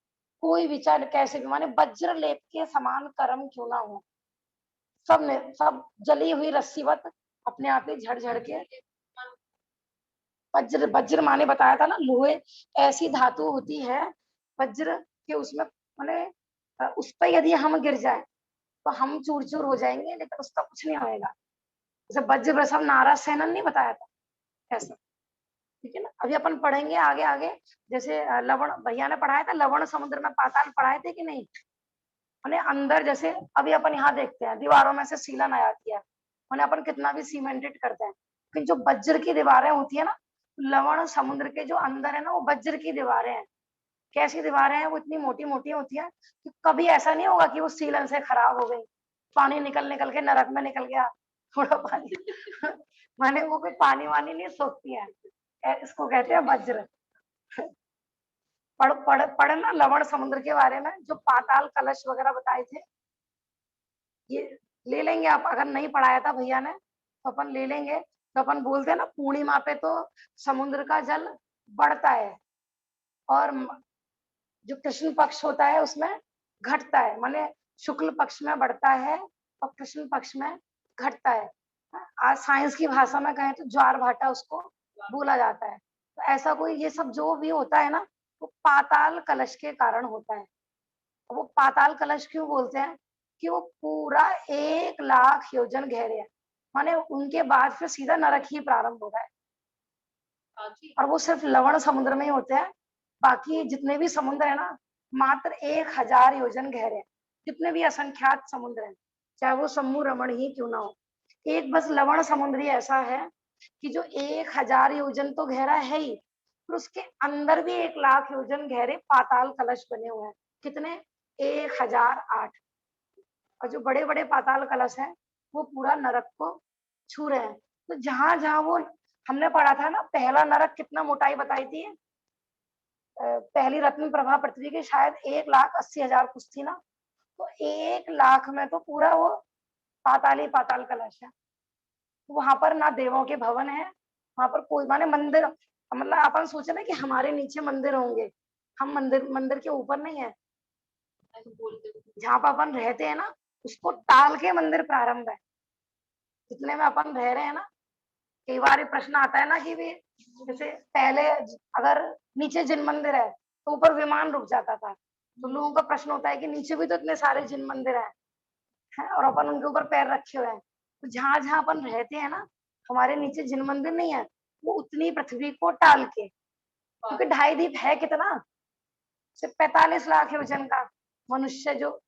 कोई विचार कैसे भी, माने वज्रलेप के समान कर्म क्यों ना हो, सब जली हुई रस्सीवत अपने आप ही झड़ के वज्र वज्र माने बताया था ना, लोहे ऐसी धातु होती है वज्र के, उसमें माने उस पर यदि हम गिर जाए तो हम चूर चूर हो जाएंगे, लेकिन उसका कुछ नहीं होएगा। जैसे वज्र प्रसव नाराज सेनन नहीं बताया था ऐसा, ठीक है ना। अभी अपन पढ़ेंगे आगे आगे, जैसे लवण भैया ने पढ़ाया था, लवण समुद्र में पाताल पढ़ाए थे कि नहीं? मैंने अंदर जैसे अभी अपन यहाँ देखते हैं दीवारों में से सीलन आ जाती है, मैंने अपन कितना भी सीमेंटेड करते हैं, लेकिन जो वज्र की दीवारें होती है ना, लवण समुद्र के जो अंदर है ना, वो वज्र की दीवारें हैं। कैसी दीवारें हैं? वो इतनी मोटी मोटी होती है कि कभी ऐसा नहीं होगा कि वो सीलन से खराब हो गई, पानी निकल निकल के नरक में निकल गया थोड़ा पानी माने वो कोई पानी वानी नहीं सोखती है, इसको कहते हैं वज्र। पढ़ ना लवण समुद्र के बारे में, जो पाताल कलश वगैरह बताए थे, ये ले लेंगे आप। अगर नहीं पढ़ाया था भैया ने तो अपन ले लेंगे। तो अपन बोलते हैं ना, पूर्णिमा पे तो समुद्र का जल बढ़ता है और जो कृष्ण पक्ष होता है उसमें घटता है, माने शुक्ल पक्ष में बढ़ता है और कृष्ण पक्ष में घटता है। आज साइंस की भाषा में कहें तो ज्वार भाटा उसको बोला जाता है। तो ऐसा कोई ये सब जो भी होता है ना, वो पाताल कलश के कारण होता है। वो पाताल कलश क्यों बोलते हैं? कि वो पूरा 1 लाख योजन गहरे है, माने उनके बाद फिर सीधा नरक ही प्रारंभ होता है। और वो सिर्फ लवण समुद्र में ही होते हैं, बाकी जितने भी समुद्र है ना, मात्र 1000 योजन गहरे हैं। जितने भी असंख्यात समुद्र हैं, चाहे वो समूह रमण ही क्यों ना हो, एक बस लवण समुद्र ही ऐसा है कि जो 1000 योजन तो गहरा है ही, फिर उसके अंदर भी 1 लाख योजन गहरे पाताल कलश बने हुए हैं। कितने? 1008। और जो बड़े बड़े पाताल कलश हैं वो पूरा नरक को छू रहे हैं। तो जहां जहां वो हमने पढ़ा था ना, पहला नरक कितना मोटाई बताई थी, पहली रत्न प्रभा पृथ्वी की शायद 1,80,000 कुछ थी ना, तो 1 लाख में तो पूरा वो पाताल ही पाताल कलश है। वहां पर ना देवों के भवन है, वहां पर कोई माने मंदिर, मतलब अपन सोचे ना कि हमारे नीचे मंदिर होंगे, हम मंदिर के ऊपर नहीं है। जहाँ पर अपन रहते हैं ना, उसको टाल के मंदिर प्रारंभ है। जितने में अपन रह रहे हैं ना, कई बार ये प्रश्न आता है ना कि भी जैसे पहले अगर नीचे जिन मंदिर है तो ऊपर विमान रुक जाता था, तो लोगों का प्रश्न होता है कि नीचे भी तो इतने सारे जिन मंदिर हैं और अपन उनके ऊपर पैर रखे हुए हैं। तो जहां जहां अपन रहते हैं ना, हमारे नीचे जिन मंदिर नहीं है, वो उतनी पृथ्वी को टाल के, क्योंकि 2.5 दीप है कितना, सिर्फ 45 लाख है वजन का मनुष्य जो,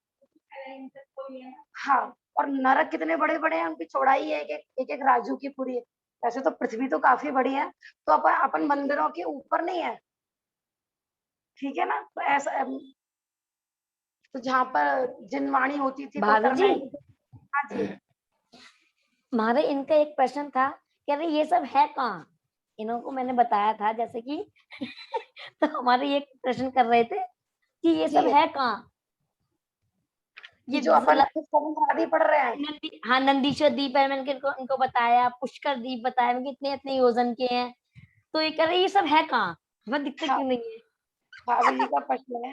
हाँ। और नरक कितने बड़े बड़े हैं, उनकी चौड़ाई है एक राजू की पूरी है। वैसे तो पृथ्वी तो काफी बड़ी है, तो अपन मंदिरों के ऊपर नहीं है, ठीक है ना। तो ऐसा तो जहाँ पर जिनवाणी होती थी तो भाभी जी, हाँ जी, हमारे इनका एक प्रश्न था, कह रहे ये सब है कहाँ? इनको मैंने बताया था जैसे कि तो हमारे ये प्रश्न कर रहे थे कि ये सब जी। है कहाँ? ये जो अपन आदि पढ़ रहे हैं, हाँ, नंदीश्वर द्वीप है, मैंने इनको बताया, पुष्कर द्वीप बताया, मैंने इतने इतने योजन के हैं, तो ये कह रहे ये सब है कहाँ, हमें दिखते हाँ, क्यों नहीं है? भाभी जी का प्रश्न है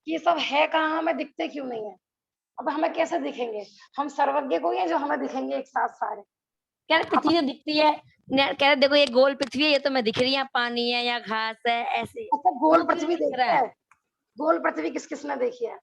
कि ये सब है कहाँ, हमें दिखते क्यों नहीं है। अब हमें कैसे दिखेंगे? हम सर्वज्ञ को ही है जो हमें दिखेंगे एक साथ सारे। कह रहे पृथ्वी तो दिखती है, कह रहे देखो ये गोल पृथ्वी है, ये तो मैं दिख रही है, पानी है या घास है, ऐसे अच्छा, गोल तो पृथ्वी दिख देखी रहा है? गोल पृथ्वी किस किस ने देखी है?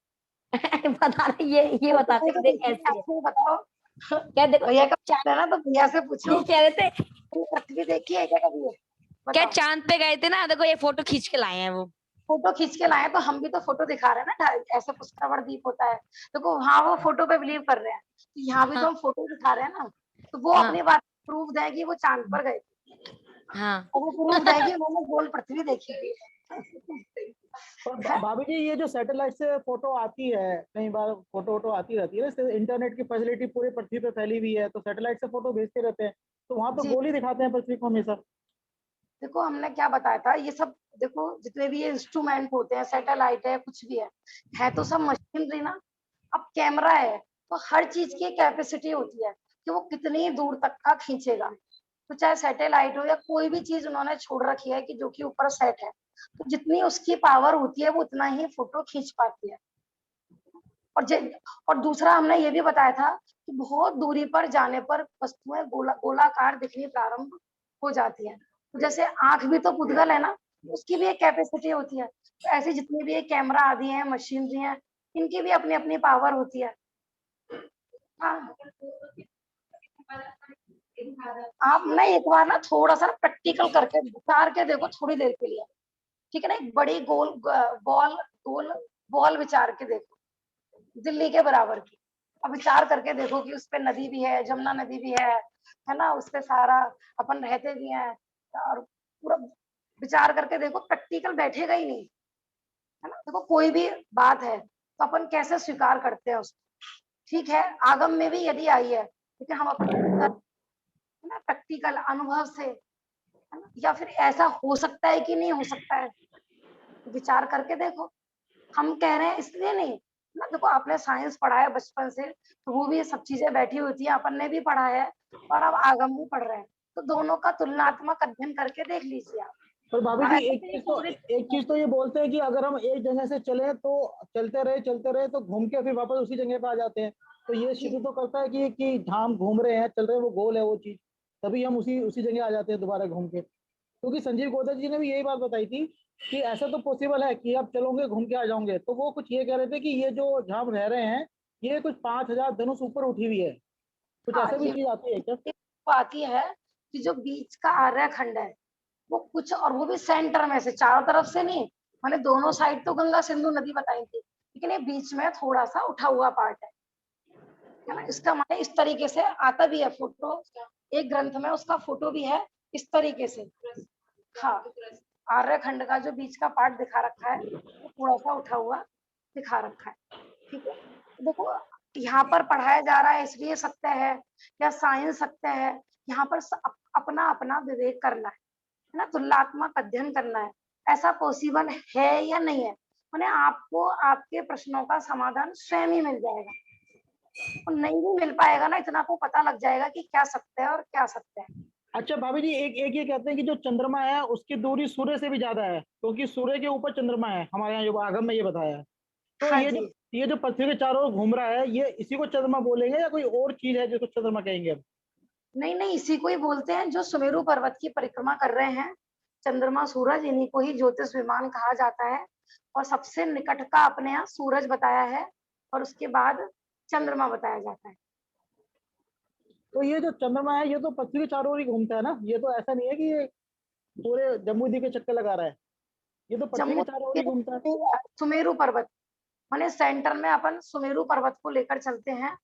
बता रहे ये बताते कि देख ऐसे है। आपको बताओ, क्या देखो भैया का प्रश्न है ना, तो भैया से पूछो, कह रहे थे पृथ्वी देखी है क्या कभी? क्या बताओ। चांद पे गए थे ना, देखो ये फोटो खींच के लाए हैं वो। फोटो खींच के लाए, तो हम भी तो फोटो दिखा रहे हैं ना, ऐसे पुष्कर द्वीप होता है, देखो वहां वो फोटो पे बिलीव कर रहे हैं, तो यहाँ भी तो हम फोटो दिखा रहे हैं ना, तो वो अपनी बात प्रूव दें कि वो चांद पर गए, हाँ और वो प्रूव दें कि उन्होंने गोल पृथ्वी देखी थी। और भाभी जी ये जो सैटेलाइट से फोटो आती है, कई बार फोटो वोटो आती रहती है, इससे इंटरनेट की फैसिलिटी पूरी पृथ्वी पे फैली हुई है, तो सैटेलाइट से फोटो भेजते रहते हैं, तो वहां तो जी। गोल ही दिखाते हैं पृथ्वी को हमेशा। देखो हमने क्या बताया था, ये सब देखो जितने भी ये इंस्ट्रूमेंट होते हैं, सैटेलाइट है, कुछ भी है तो सब मशीनरी ना। अब कैमरा है तो हर चीज की कैपेसिटी होती है कि वो कितनी दूर तक का खींचेगा। तो चाहे सैटेलाइट हो या कोई भी चीज उन्होंने छोड़ रखी है कि जो कि ऊपर सेट है, तो जितनी उसकी पावर होती है वो उतना ही फोटो खींच पाती है। और और दूसरा हमने ये भी बताया था कि बहुत दूरी पर जाने पर वस्तुएं गोलाकार दिखनी प्रारंभ हो जाती है। तो जैसे आंख भी तो पुद्गल है ना, उसकी भी एक कैपेसिटी होती है। तो ऐसे जितनी भी कैमरा आदि हैं, मशीनरी हैं, इनकी भी अपनी अपनी पावर होती है। हाँ, आप ना एक बार ना थोड़ा सा प्रैक्टिकल करके विचार के देखो थोड़ी देर के लिए, ठीक है ना। एक बड़ी गोल बॉल विचार के देखो, दिल्ली के बराबर की। अब विचार करके देखो कि उस पे नदी भी है, जमुना नदी भी है ना, उस पे सारा अपन रहते भी हैं, और पूरा विचार करके देखो, प्रैक्टिकल बैठेगा ही नहीं, है ना। देखो कोई भी बात है तो अपन कैसे स्वीकार करते हैं उसको, ठीक है, आगम में भी यदि आई है, लेकिन हम अपने ना प्रैक्टिकल अनुभव से, है ना, या फिर ऐसा हो सकता है कि नहीं हो सकता है, विचार करके देखो। हम कह रहे हैं इसलिए नहीं ना, देखो आपने साइंस पढ़ा है बचपन से, तो वो भी ये सब चीजें बैठी होती है, अपन ने भी पढ़ा है, और अब आगम भी पढ़ रहे हैं, तो दोनों का तुलनात्मक अध्ययन करके देख लीजिए आप। पर भाभी हाँ, जी ऐसे एक चीज तो ये बोलते हैं कि अगर हम एक जगह से चले तो चलते रहे तो घूम के फिर वापस उसी जगह पे आ जाते हैं, तो ये जी, सिद्ध तो करता है कि जहाँ हम घूम रहे हैं, चल रहे हैं, वो गोल है वो चीज, तभी हम उसी उसी जगह आ जाते हैं दोबारा घूम के। क्योंकि संजीव गोदा जी ने भी यही बात बताई थी कि ऐसा तो पॉसिबल है कि आप चलोगे घूम के आ जाओगे, तो वो कुछ ये कह रहे थे कि ये जो जहाँ हम रह रहे हैं, ये कुछ 5,000 धनुष ऊपर उठी हुई है, कुछ हाँ, ऐसा भी ये चीज आती है क्या? बात ही है कि जो बीच का आर्य खंड है वो कुछ, और वो भी सेंटर में से, चारों तरफ से नहीं, मैंने दोनों साइड तो गंगा सिंधु नदी बताई थी, लेकिन ये बीच में थोड़ा सा उठा हुआ पार्ट है ना। इसका माने इस तरीके से आता भी है फोटो, एक ग्रंथ में उसका फोटो भी है इस तरीके से। हाँ, आर्य खंड का जो बीच का पार्ट दिखा रखा है वो थोड़ा सा उठा हुआ दिखा रखा है, ठीक है। तो देखो यहाँ पर पढ़ाया जा रहा है इसलिए सत्य है या साइंस सत्य है, यहाँ पर अपना अपना विवेक करना है ना, तुलनात्मक अध्ययन करना है, ऐसा पॉसिबल है या नहीं है, मैंने आपको आपके प्रश्नों का समाधान स्वयं ही मिल जाएगा, और नहीं भी मिल पाएगा ना, इतना आपको पता लग जाएगा कि क्या सत्य है और क्या सत्य है। अच्छा भाभी जी, एक एक ये कहते हैं कि जो चंद्रमा है उसकी दूरी सूर्य से भी ज्यादा है, क्योंकि सूर्य के ऊपर चंद्रमा है, हमारे यहाँ जो आगम में ये बताया है। तो हाँ जी, ये जो पृथ्वी के चारों ओर घूम रहा है, ये इसी को चंद्रमा बोलेंगे या कोई और चीज है जिसको चंद्रमा कहेंगे हम? नहीं नहीं, इसी को ही बोलते हैं जो सुमेरु पर्वत की परिक्रमा कर रहे हैं, चंद्रमा सूरज, इन्हीं को ही ज्योतिष विमान कहा जाता है। और सबसे निकट का अपने यहाँ सूरज बताया है, और उसके बाद चंद्रमा बताया जाता है। तो ये जो चंद्रमा है ये तो पृथ्वी के चारों ओर ही घूमता है ना, ये तो ऐसा नहीं है कि ये पूरे जम्मू दी के चक्कर लगा रहा है, ये तो पृथ्वी के जम्मू चारों ओर ही घूमता है। सुमेरु पर्वत, माने सेंटर में अपन सुमेरु पर्वत को लेकर चलते हैं,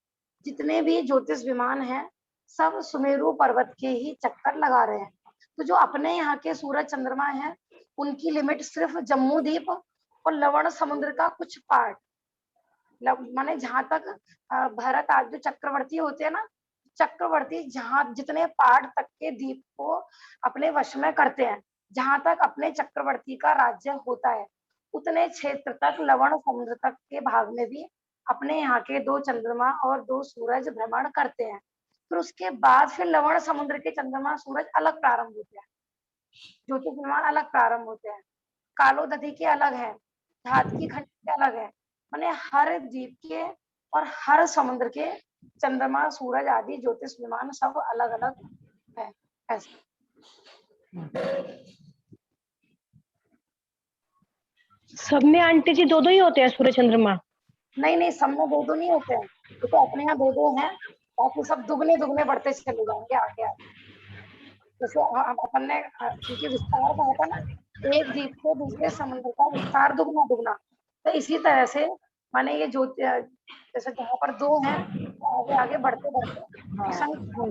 जितने भी ज्योतिष विमान हैं सब सुमेरु पर्वत के ही चक्कर लगा रहे हैं। तो जो अपने यहाँ के सूरज चंद्रमा हैं, उनकी लिमिट सिर्फ जम्मू द्वीप और लवण समुद्र का कुछ पार्ट, माने जहां तक भारत आज जो चक्रवर्ती होते हैं ना, चक्रवर्ती जहां जितने पार्ट तक के द्वीप को अपने वश में करते हैं, जहां तक अपने चक्रवर्ती का राज्य होता है, उतने क्षेत्र तक लवण समुद्र तक के भाग में भी अपने यहाँ के 2 चंद्रमा और 2 सूरज भ्रमण करते हैं। फिर उसके बाद फिर लवण समुद्र के चंद्रमा सूरज अलग प्रारंभ होते हैं, ज्योतिष विमान अलग प्रारंभ होते हैं, कालोदधि के अलग है, धातकी खंड के अलग है, माने हर द्वीप के और हर समुद्र के चंद्रमा सूरज आदि ज्योतिष विमान सब अलग अलग है, ऐसे। सब में आंटी जी दो दो ही होते हैं सूर्य चंद्रमा? नहीं नहीं, सब में 2-2 नहीं होते हैं, तो अपने यहाँ 2-2 हैं, बाकी सब दुगने दुगने बढ़ते चले जाएंगे आगे आगे। जैसे हम अपन ने क्योंकि विस्तार का होता ना, एक द्वीप से दूसरे समुद्र का विस्तार दुगना दुगना, तो इसी तरह से माने ये जो जैसे जहाँ पर 2 हैं, आगे आगे बढ़ते बढ़ते संख्या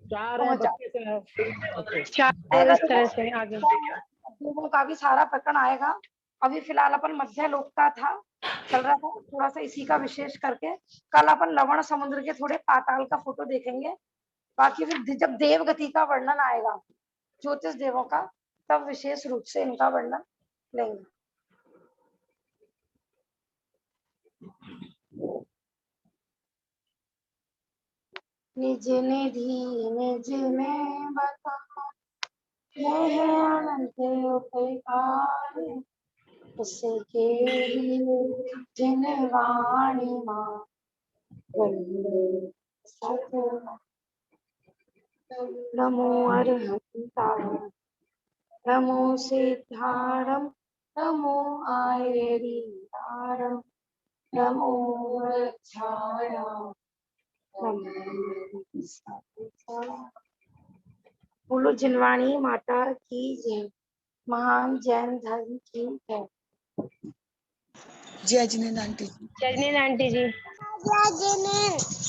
4 है, पहुंच जाते 32 है। चार अगर इस तरह से आगे। देवों का भी सारा प्रकरण आएगा। अभी फिलहाल अपन मध्य लोक का था, चल रहा था, थोड़ा सा इसी का विशेष करके कल अपन लवण समुद्र के थोड़े पाताल का फोटो देखेंगे। बाकी फिर जब देव गति का वर्णन आएगा ज्योतिष देवों का, तब विशेष रूप से इनका वर्णन लेंगे। निज निधि निज में बता, यह अनंत उपकार, उसके लिए जिन वाणी मां वंदे सतगुरु। नमो अरहंताय, नमो सिद्धारम, नमो आयरीदारम, नमो वृक्षाय, नमो सतगुरु। बोलो जिनवाणी माता की जय, महान जैन धर्म की जय। जय जिनेंद्र आंटी जी। जय जिनेंद्र आंटी जी। जय जिनेंद्र।